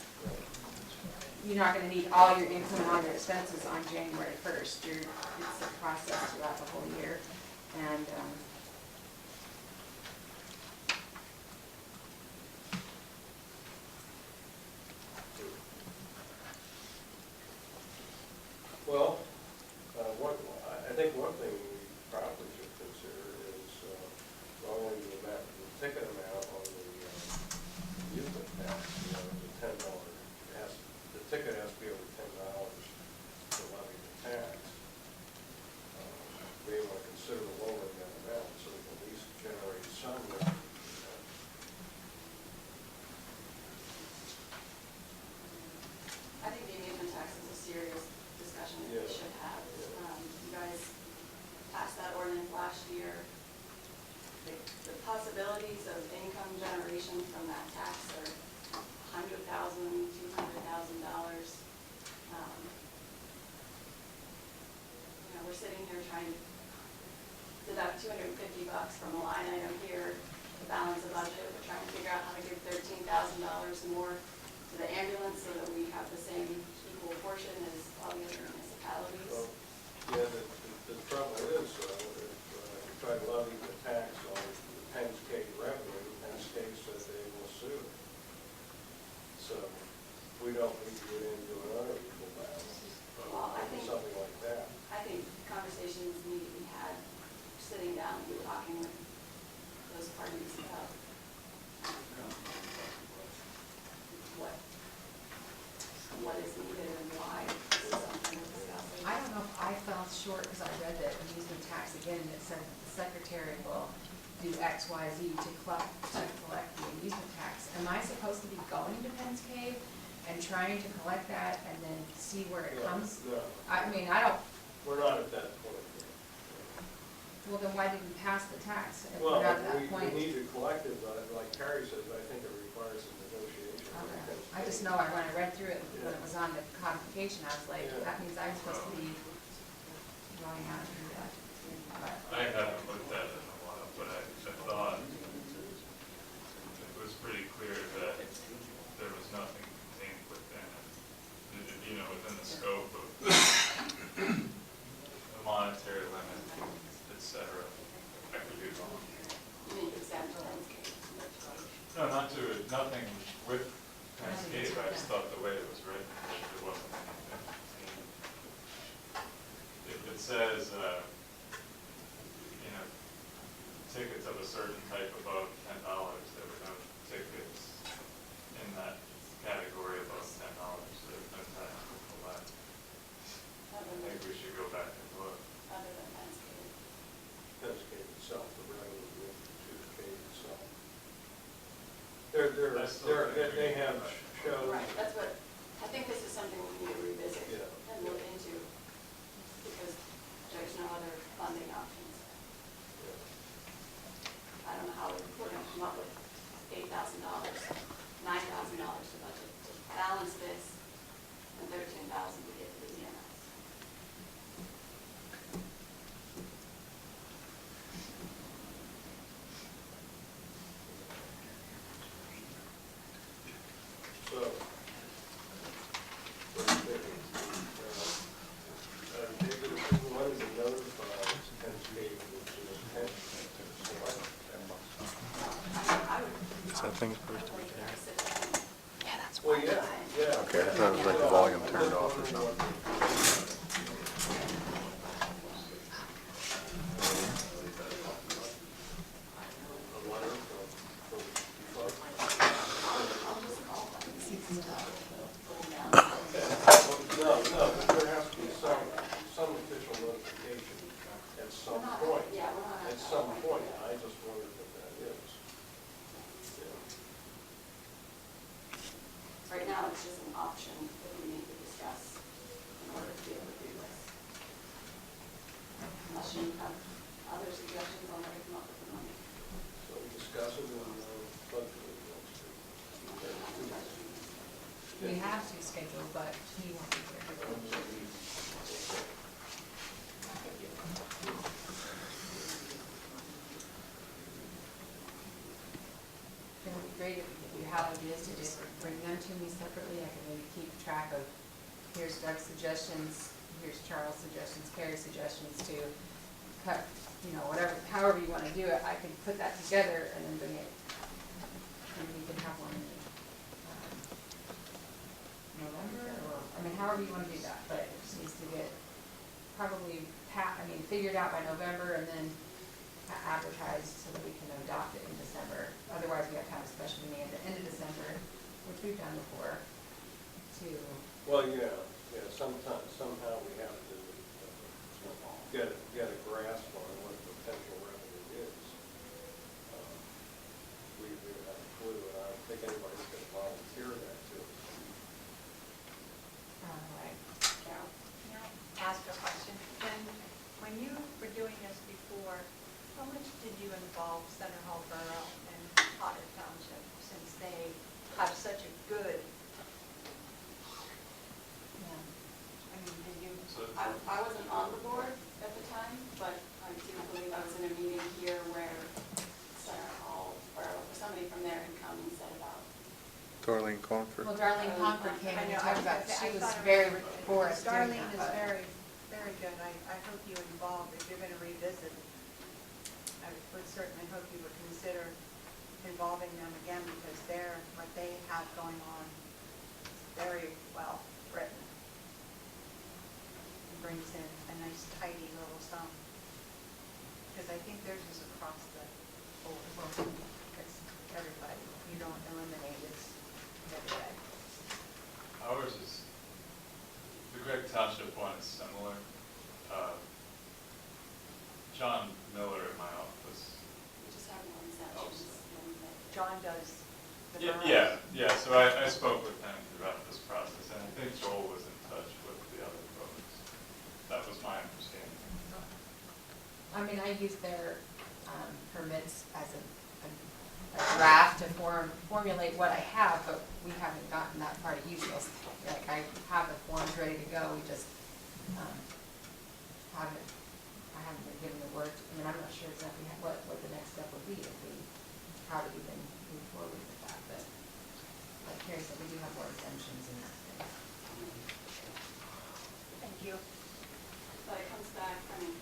you're not gonna need all your income and all your expenses on January 1st. It's a process throughout the whole year. And, Well, I think one thing we probably should consider is not only the ticket amount on the amusement tax, the $10, the ticket has to be over $10 to levy the tax. We want to consider lowering that amount so we can at least generate some revenue. I think the amusement tax is a serious discussion that we Yeah. should have. Yeah. You guys passed that ordinance last year. The possibilities of income generation from that tax are $100,000, $200,000. You know, we're sitting here trying to deduct $250 from a line item here to balance the budget. We're trying to figure out how to give $13,000 more to the ambulance so that we have the same equal portion as all the other municipalities. Well, yeah, the trouble is, if you try to levy the tax on the Penn State revenue, Penn State says they will sue. So we don't need to get into another equal balance, Well, I think- something like that. I think conversations need to be had, sitting down and talking with those parties about what is needed and why this is something we're discussing. I don't know if I fell short because I read the amusement tax again, and it said that the secretary will do X, Y, Z to collect the amusement tax. Am I supposed to be going to Penn's Cave and trying to collect that and then see where it No, comes? No, I mean, I don't, we're not at that point yet. well, then why did we pass the tax if Well, we're not at that we point? need to collect it, but like Carrie says, I think it requires some negotiation. with Okay. Penn I just State. know when I read through it, when it was on the codification, I was like, Yeah. that means I'm supposed to be going out and do that. But I haven't looked at it in a while, but I thought it was pretty clear that there was nothing contained within it, you know, within the scope of the monetary limit, et cetera. I could be wrong. You need to extend the landscape. No, nothing with landscape, I just thought the way it was written, there wasn't anything. It says, tickets of a certain type above $10, there were no tickets in that category above $10, there's no tax to collect. I think we should go back and look. Other than landscape. Landscape itself, the revenue to the cave itself. I still think They we have can go back. shown. Right, that's what, I think this is something we need to revisit Yeah. and look into, because there's no other funding options. I don't know how we're gonna come up with $8,000, $9,000 to budget to balance this, and $13,000 to get to the EMS. So, what do you think? David, if you wanted to notify Pennsylvania, which is I would. Is that thing supposed to be there? well, yeah. Okay, I thought it was like the volume turned off or something. A letter from No, but there has to be some official notification at some point. Yeah, we're not. At some point, I just wondered what that is. Yeah. Right now, it's just an option that we need to discuss in order to be able to do this. Unless you have other suggestions on where to come up with the money. So we discuss it in budget next week. We have to schedule, but he won't be here. It would be great if you have ideas to just bring them to me separately. I can maybe keep track of, here's Doug's suggestions, here's Charles' suggestions, Carrie's suggestions to cut, you know, whatever, however you want to do it. I can put that together and then bring it, and we can have one in November, or, I mean, however you want to do that, but it just needs to get probably figured out by November and then advertised so that we can adopt it in December. Otherwise, we have to have a special meeting at the end of December, which we've done before, to, Well, yeah, somehow we have to get a grasp on what the potential revenue is. We don't have a clue, and I don't think anybody's going to volunteer that to us. right. Carol? Can I ask a question? When you were doing this before, how much did you involve Center Hall Borough and Potter Township, since they have such a good, Yeah. I mean, did you? I wasn't on the board at the time, but I do believe I was in a meeting here where Center Hall, or somebody from there had come and said about. Darlene Confer. Well, Darlene Concord came I and know, talked about, I she was thought it very was- for us doing Darlene that, is but- very, very good. I hope you involve, if you're gonna revisit, I would certainly hope you would consider involving them again, because what they have going on is very well written. It brings in a nice tidy little sum. Because I think theirs is across the board. It's everybody. You don't eliminate it every day. Ours is, the Gregg Township one is similar. John Miller in my office. We just have one session. John does the Yeah, boroughs. yeah, so I spoke with him throughout this process, and I think Joel was in touch with the other folks. That was my understanding. I mean, I use their permits as a draft to formulate what I have, but we haven't gotten that far to use those. Like, I have the forms ready to go, we just I haven't been given the word. I mean, I'm not sure exactly what the next step would be if we, how to even move forward with that, but like Carrie said, we do have more exemptions in that thing. Thank you. But it comes back, I mean,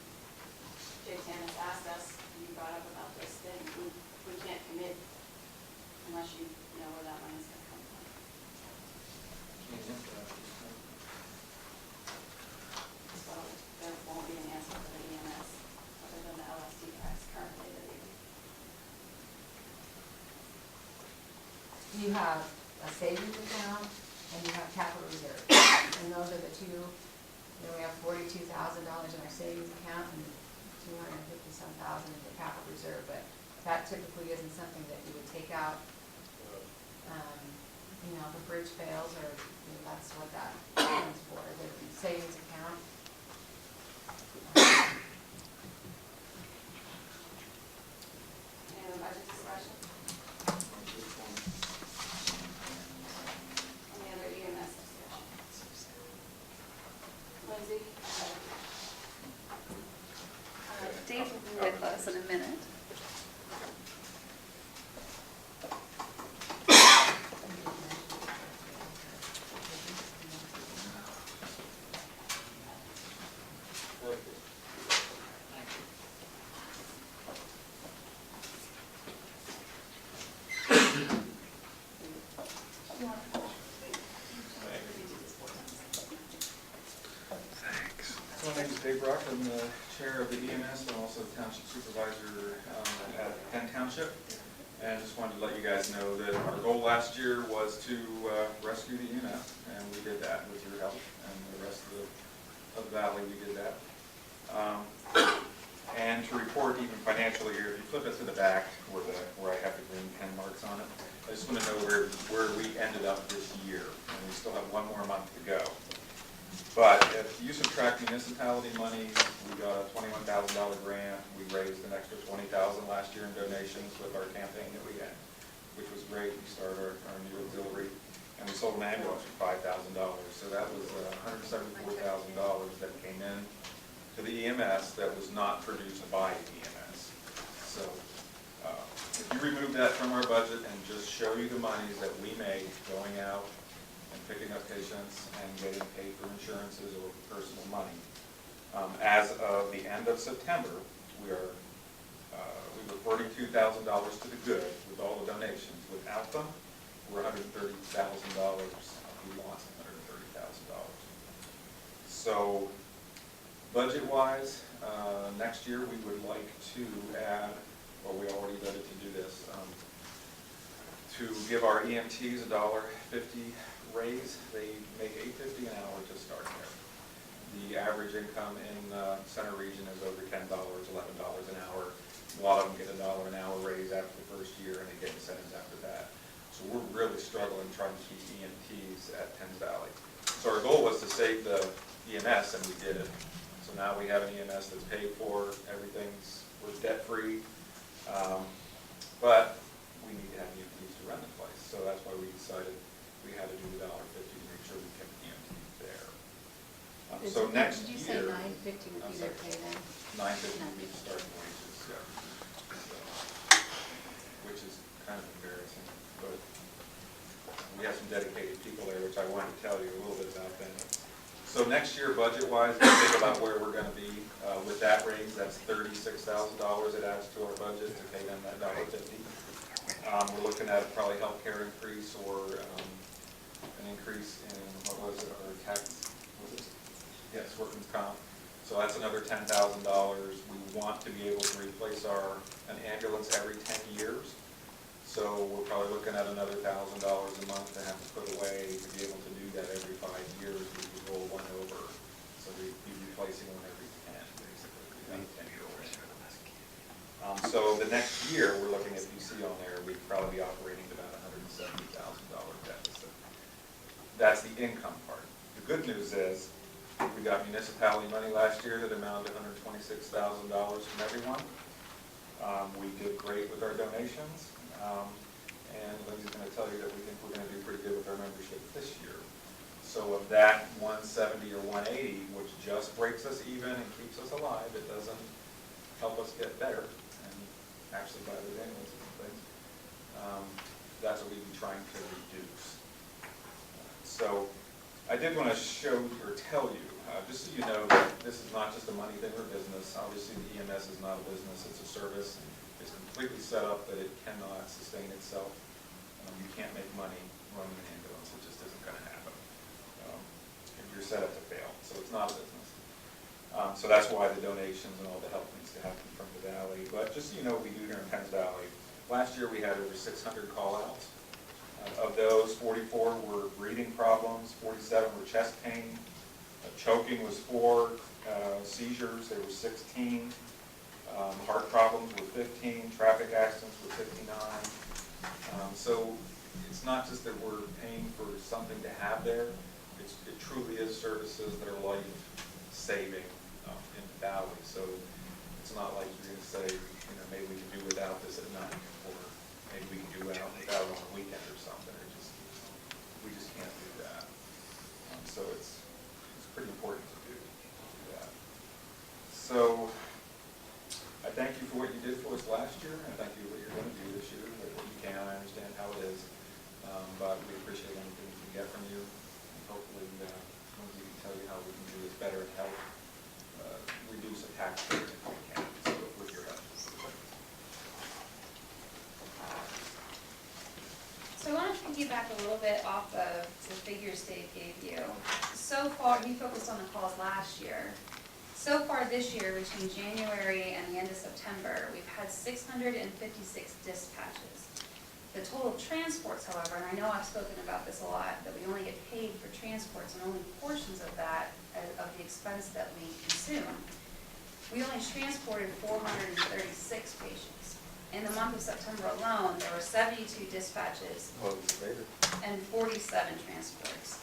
Jay Tannis asked us, you brought up about this thing, we can't commit unless you know where that money's gonna come from. So there won't be an answer for the EMS, other than the LSD tax currently that we a savings account and you have capital reserve. And those are the two, we have $42,000 in our savings account and 250-some thousand in the capital reserve, but that typically isn't something that you would take out, if a bridge fails, or that's what that is for, the savings account. Any other budget discussion? Any other EMS discussion? Lindsay? Dave will be with us in a minute. So my name is Dave Brock. I'm the chair of the EMS and also the Township Supervisor at Township. And just wanted to let you guys know that our goal last year was to rescue the EMS, and we did that with your help, and the rest of the valley, we did that. And to report even financially here, if you flip it to the back where I have the green pen marks on it, I just want to know where we ended up this year, and we still have one more month to go. But if you subtract municipality money, we got a $21,000 grant. We raised an extra $20,000 last year in donations with our campaign that we had, which was great. We started our new auxiliary, and we sold an ambulance for $5,000. So that was $174,000 that came in to the EMS that was not produced by EMS. So if you remove that from our budget and just show you the monies that we make going out and picking up patients and getting paid for insurances or personal money. As of the end of September, we were $42,000 to the good with all the donations. Without them, we're $130,000. We lost $130,000. So, budget-wise, next year we would like to add, or we already voted to do this, to give our EMTs a $1.50 raise. They make $8.50 an hour to start there. The average income in Center Region is over $10, $11 an hour. A lot of them get a $1 an hour raise after the first year, and they get incentives after that. So we're really struggling trying to keep EMTs at Penns Valley. So our goal was to save the EMS, and we did it. So now we have an EMS that's paid for, we're debt-free, but we need to have EMTs to run the place. So that's why we decided we had to do the $1.50 to make sure we kept EMTs there. So next year. Did you say $9.50 would be their pay then? $9.50 would be the starting wages, yeah. So, which is kind of embarrassing, but we have some dedicated people there, which I wanted to tell you a little bit about them. So next year, budget-wise, we think about where we're going to be with that raise. That's $36,000 it adds to our budget to pay them that $1.50. We're looking at probably healthcare increase or an increase in, what was it, our tax, was it? Yes, workman's comp. So that's another $10,000. We want to be able to replace an ambulance every 10 years. So we're probably looking at another $1,000 a month to have to put away to be able to do that every 5 years. We could roll one over. So we'd be replacing one every 10, basically. We have a 10-year old. So the next year, we're looking at PC on there, we'd probably be operating at about $170,000 deficit. That's the income part. The good news is, we got municipality money last year that amounted to $126,000 from everyone. We did great with our donations. And Lindsay's going to tell you that we think we're going to do pretty good with our membership this year. So of that 170 or 180, which just breaks us even and keeps us alive, it doesn't help us get better and actually buy the ambulances and things. That's what we'd be trying to reduce. So I did want to show you or tell you, just so you know that this is not just a money thing or business. Obviously the EMS is not a business, it's a service. It's completely set up that it cannot sustain itself. You can't make money running an ambulance. It just isn't going to happen. You're set up to fail. So it's not a business. So that's why the donations and all the help needs to happen from the Valley. But just so you know what we do here in Penns Valley, last year we had over 600 call-outs. Of those, 44 were breathing problems, 47 were chest pain, choking was 4, seizures, there were 16, heart problems were 15, traffic accidents were 59. So it's not just that we're paying for something to have there, it truly is services that are life-saving in the valley. So it's not like you're going to say, maybe we can do without this at night, or maybe we can do without it on a weekend or something. We just can't do that. So it's pretty important to do that. So I thank you for what you did for us last year, and thank you for what you're going to do this year. What you can, I understand how it is, but we appreciate anything we can get from you. And hopefully, we can tell you how we can do this better and help reduce the tax rate if we can. So with your help. So I want to piggyback a little bit off of the figures Dave gave you. So far, he focused on the calls last year. So far this year, between January and the end of September, we've had 656 dispatches. The total transports, however, and I know I've spoken about this a lot, that we only get paid for transports and only portions of that, of the expense that we consume. We only transported 436 patients. In the month of September alone, there were 72 dispatches and 47 transports.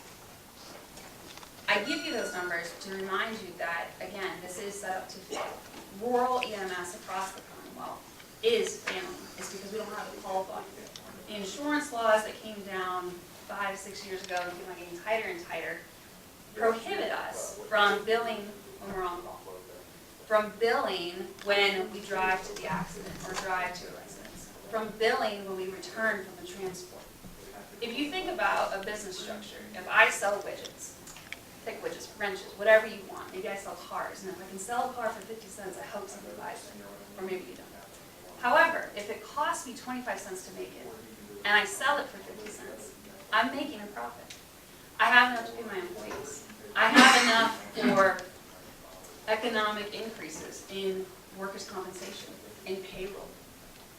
I give you those numbers to remind you that, again, this is set up to fail. Rural EMS across the Commonwealth is failing. It's because we don't have a call volume. The insurance laws that came down 5-6 years ago and keep on getting tighter and tighter prohibit us from billing when we're on call, from billing when we drive to the accident or drive to a residence, from billing when we return from the transport. If you think about a business structure, if I sell widgets, pick widgets, wrenches, whatever you want, maybe I sell cars, and if I can sell a car for 50 cents, I hope somebody buys it, or maybe you don't. However, if it costs me 25 cents to make it, and I sell it for 50 cents, I'm making a profit. I have enough to pay my employees. I have enough for economic increases in workers' compensation, in payroll.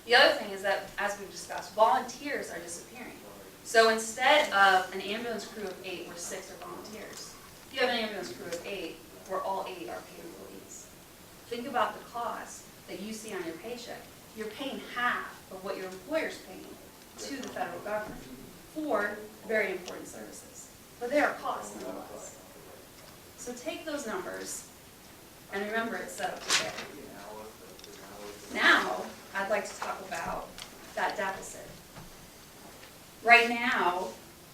The other thing is that, as we've discussed, volunteers are disappearing. So instead of an ambulance crew of 8, where 6 are volunteers, if you have an ambulance crew of 8, where all 8 are paid employees. Think about the cost that you see on your paycheck. You're paying half of what your employer's paying to the federal government for very important services. But there are costs nonetheless. So take those numbers and remember it's set up to fail. Now, I'd like to talk about that deficit. Right now,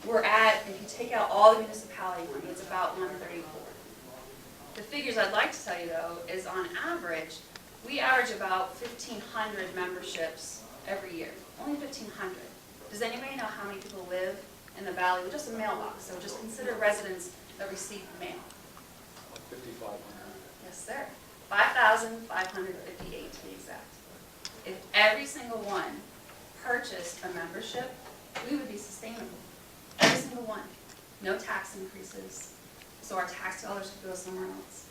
we're at, if you take out all the municipality money, it's about 134. The figures I'd like to tell you though is on average, we average about 1,500 memberships every year. Only 1,500. Does anybody know how many people live in the valley with just a mailbox? So just consider residents that receive mail. 5,500. Yes, sir. 5,558 to be exact. If every single one purchased a membership, we would be sustainable. Every single one. No tax increases, so our tax dollars could go somewhere else.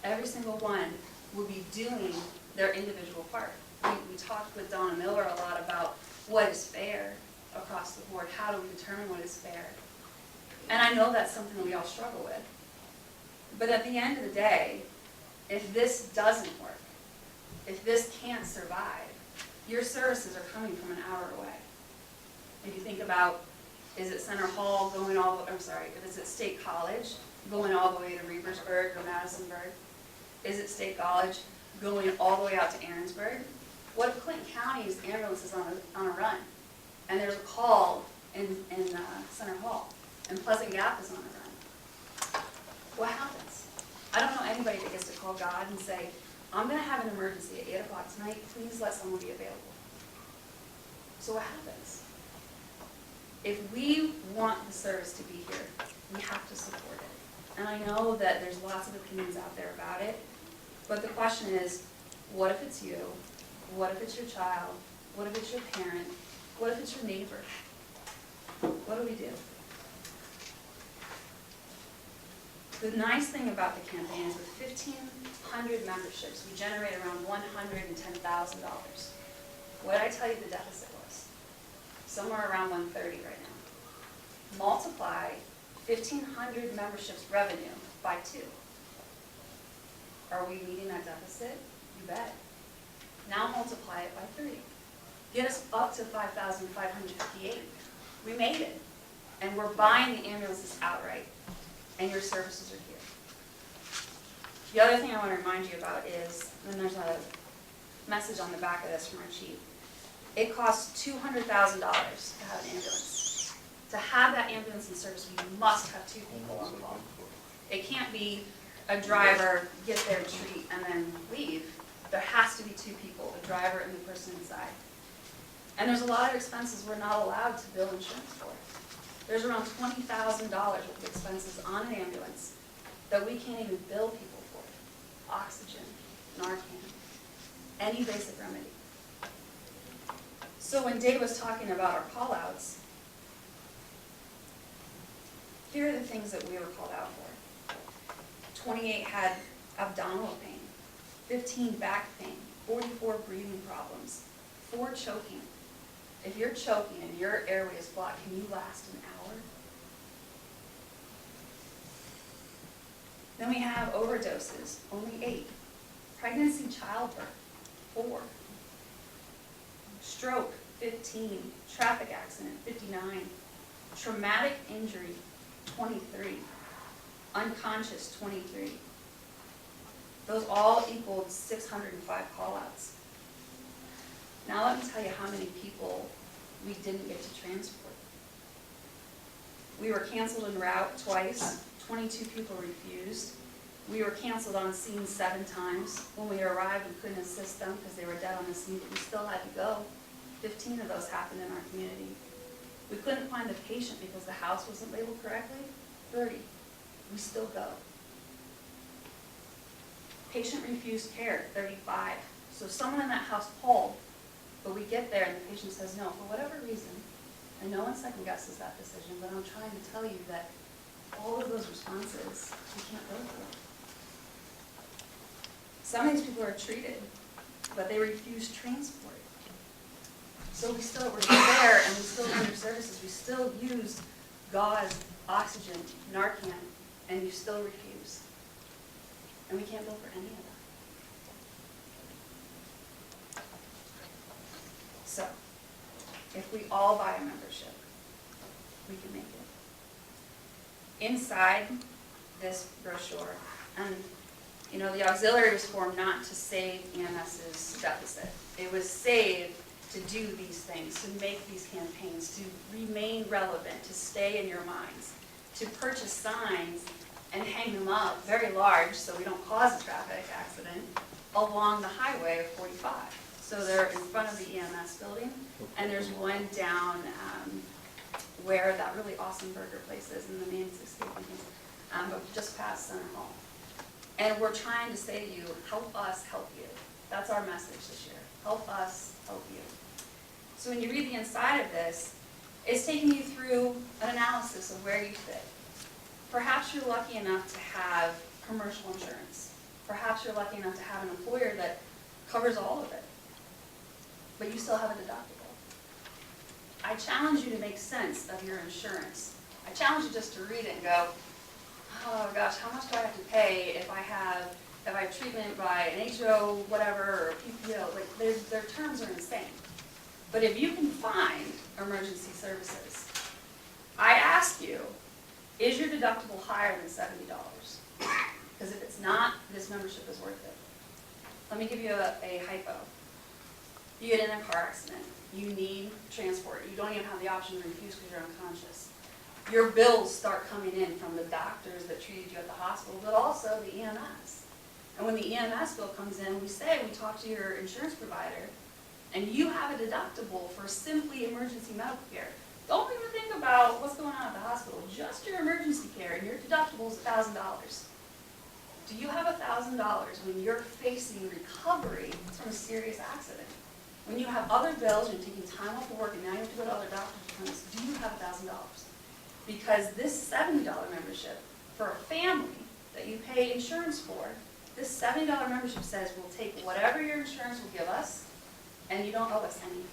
Every single one would be doing their individual part. We talked with Donna Miller a lot about what is fair across the board. How do we determine what is fair? And I know that's something we all struggle with. But at the end of the day, if this doesn't work, if this can't survive, your services are coming from an hour away. If you think about, is it Center Hall going all, I'm sorry, if it's at State College, going all the way to Reeversburg or Madisonburg? Is it State College going all the way out to Aaronsburg? What if Clinton County's ambulance is on a run, and there's a call in Center Hall, and Pleasant Gap is on a run? What happens? I don't know anybody that gets to call God and say, I'm going to have an emergency at 8 o'clock tonight, please let someone be available. So what happens? If we want the service to be here, we have to support it. And I know that there's lots of opinions out there about it, but the question is, what if it's you? What if it's your child? What if it's your parent? What if it's your neighbor? What do we do? The nice thing about the campaign is with 1,500 memberships, we generate around $110,000. What did I tell you the deficit was? Somewhere around 130 right now. multiply 1,500 memberships revenue by 2. Are we meeting that deficit? You bet. Now multiply it by 3. Get us up to 5,558. We made it. And we're buying the ambulances outright. And your services are here. The other thing I want to remind you about is, and there's a message on the back of this from our chief, it costs $200,000 to have an ambulance. To have that ambulance in service, we must have 2 people on call. It can't be a driver, get there, treat, and then leave. There has to be 2 people, the driver and the person inside. And there's a lot of expenses we're not allowed to bill insurance for. There's around $20,000 worth of expenses on an ambulance that we can't even bill people for. Oxygen, Narcan, any basic remedy. So when Dave was talking about our call-outs, here are the things that we were called out for. 28 had abdominal pain, 15 back pain, 44 breathing problems, 4 choking. If you're choking and your airway is blocked, can you last an hour? Then we have overdoses, only 8. Pregnancy, childbirth, 4. Stroke, 15. Traffic accident, 59. Traumatic injury, 23. Unconscious, 23. Those all equaled 605 call-outs. Now let me tell you how many people we didn't get to transport. We were canceled en route twice. 22 people refused. We were canceled on scene 7 times. When we arrived, we couldn't assist them because they were dead on the scene, but we still had to go. 15 of those happened in our community. We couldn't find the patient because the house wasn't labeled correctly. 30. We still go. Patient refused care, 35. So someone in that house called, but we get there and the patient says no, for whatever reason, and no one second guesses that decision, but I'm trying to tell you that all of those responses, we can't go through. Some of these people are treated, but they refuse transport. So we're there and we still render services. We still use gauze, oxygen, Narcan, and you still refuse. And we can't bill for any of that. So, if we all buy a membership, we can make it. Inside this brochure, and you know, the auxiliary was formed not to save EMS's deficit. It was saved to do these things, to make these campaigns, to remain relevant, to stay in your minds, to purchase signs and hang them up very large so we don't cause a traffic accident along the highway of 45. So they're in front of the EMS building, and there's one down where that really awesome burger place is in the main escape, but just past Center Hall. And we're trying to say to you, help us help you. That's our message this year. Help us help you. So when you read the inside of this, it's taking you through an analysis of where you fit. Perhaps you're lucky enough to have commercial insurance. Perhaps you're lucky enough to have an employer that covers all of it, but you still have a deductible. I challenge you to make sense of your insurance. I challenge you just to read it and go, oh gosh, how much do I have to pay if I have treatment by an HO, whatever, or PPO? Like, their terms are insane. But if you can find emergency services, I ask you, is your deductible higher than $70? Because if it's not, this membership is worth it. Let me give you a hypo. You get in a car accident. You need transport. You don't even have the option to refuse because you're unconscious. Your bills start coming in from the doctors that treated you at the hospital, but also the EMS. And when the EMS bill comes in, we talk to your insurance provider, and you have a deductible for simply emergency medical care. Don't even think about what's going on at the hospital, just your emergency care, and your deductible is $1,000. Do you have $1,000 when you're facing recovery from a serious accident? When you have other bills, you're taking time off of work, and now you have to go to other doctor's appointments, do you have $1,000? Because this $70 membership for a family that you pay insurance for, this $70 membership says we'll take whatever your insurance will give us, and you don't owe us anything.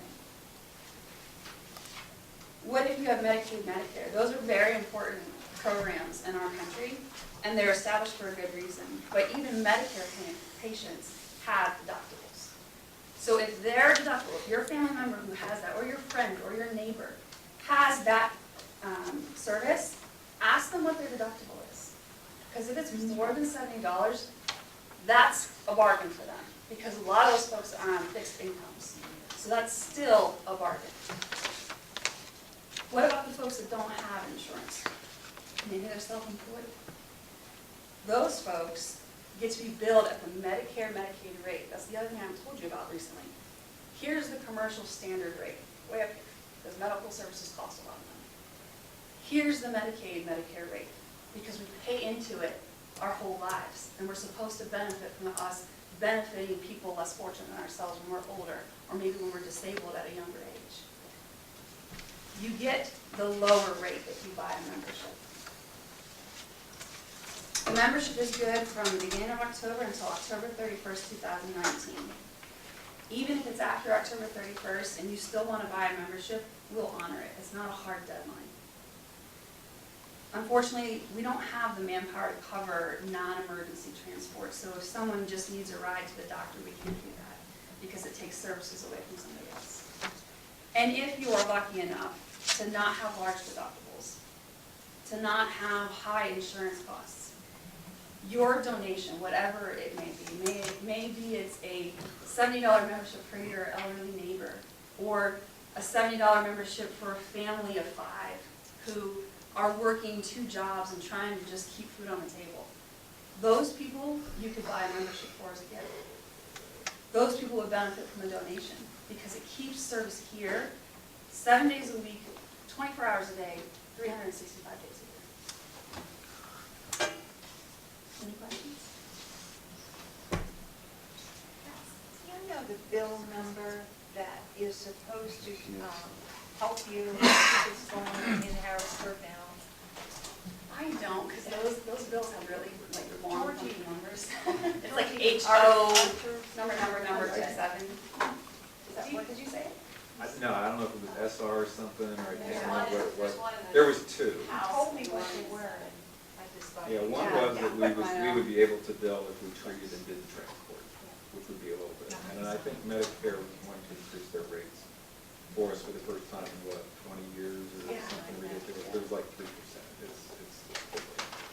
What if you have Medicaid, Medicare? Those are very important programs in our country, and they're established for a good reason. But even Medicare patients have deductibles. So if their deductible, if your family member who has that, or your friend, or your neighbor, has that service, ask them what their deductible is. Because if it's more than $70, that's a bargain for them. Because a lot of those folks are on fixed incomes. So that's still a bargain. What about the folks that don't have insurance? Maybe they're self-employed. Those folks get to be billed at the Medicare, Medicaid rate. That's the other thing I haven't told you about recently. Here's the commercial standard rate, way up here, because medical services cost a lot of money. Here's the Medicaid, Medicare rate, because we pay into it our whole lives, and we're supposed to benefit from us benefiting people less fortunate than ourselves when we're older, or maybe when we're disabled at a younger age. You get the lower rate if you buy a membership. The membership is good from the beginning of October until October 31st, 2019. Even if it's after October 31st and you still want to buy a membership, we'll honor it. It's not a hard deadline. Unfortunately, we don't have the manpower to cover non-emergency transport, so if someone just needs a ride to the doctor, we can't do that because it takes services away from somebody else. And if you are lucky enough to not have large deductibles, to not have high insurance costs, your donation, whatever it may be, maybe it's a $70 membership for your elderly neighbor, or a $70 membership for a family of 5 who are working 2 jobs and trying to just keep food on the table. Those people you could buy a membership for as a gift. Those people would benefit from a donation because it keeps service here 7 days a week, 24 hours a day, 365 days a year. Any questions? Do you know the bill number that is supposed to help you if it's going in Harrisburg now? I don't, because those bills have really like long funky numbers. It's like Georgie, HO, Arthur. number 27. Is that, what did you say? No, I don't know if it was SR or something, or I can't There's remember what it was. there's one in the There was 2. You told me what they were, and I just thought. Yeah, one Yeah, was that we yeah. would be able to bill if we treated and did the transport, which would be a little bit. And I think Medicare was going to increase their rates for us for the first time in, what, 20 years or Yeah. something ridiculous. It was like 3%.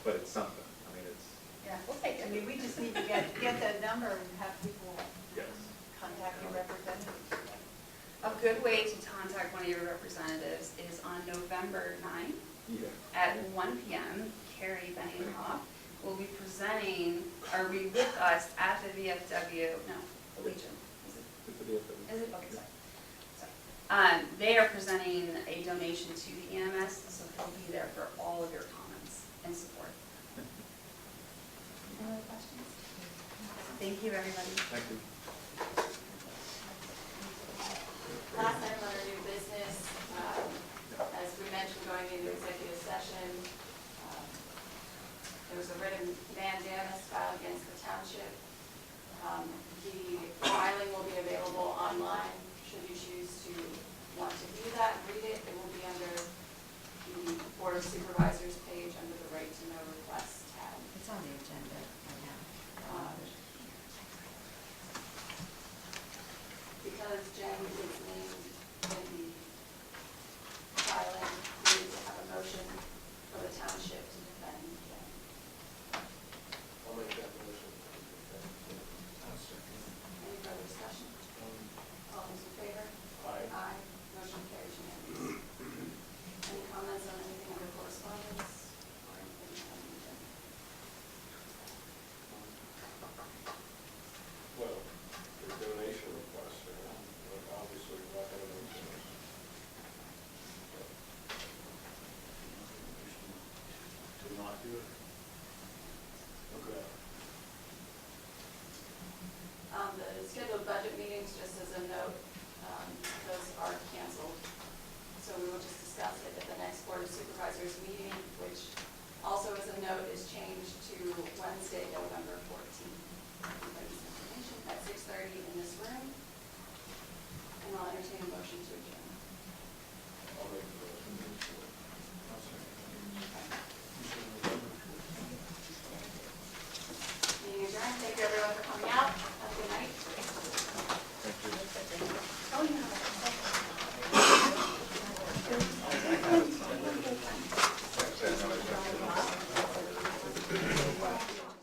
But it's something. I mean, it's, Yeah, we'll take I it. mean, we just need to get that number and have people yes. contact your representative. A good way to contact one of your representatives is on November 9th Yeah. at 1 p.m. Carrie Benninghoff will be presenting, are we with us at the VFW, no, the Legion. Is it? It's a deal for me. Is it? Okay, sorry. They are presenting a donation to the EMS, so they'll be there for all of your comments and support. Any other questions? Thank you, everybody. Thank you. Last item under new business, as we mentioned, going into executive session, there was a written mandamus filed against the township. The filing will be available online, should you choose to want to view that and read it. It will be under the Board of Supervisors page under the right to know request tab. It's on the agenda right now. Because Jen is named in the filing, we need to have a motion for the township to defend Jen. I'll make that motion. Any further discussion? All those in favor? Aye. Aye. Motion carries unanimously. Any comments on anything under correspondence or anything on the agenda? Well, the donation request, obviously, we're not going to make those. To not do it? Okay. The scheduled budget meetings, just as a note, those are canceled. So we will just discuss it at the next Board of Supervisors meeting, which also as a note is changed to Wednesday, November 14th. Everybody's information at 6:30 in this room. And I'll entertain a motion to adjourn. I'll make the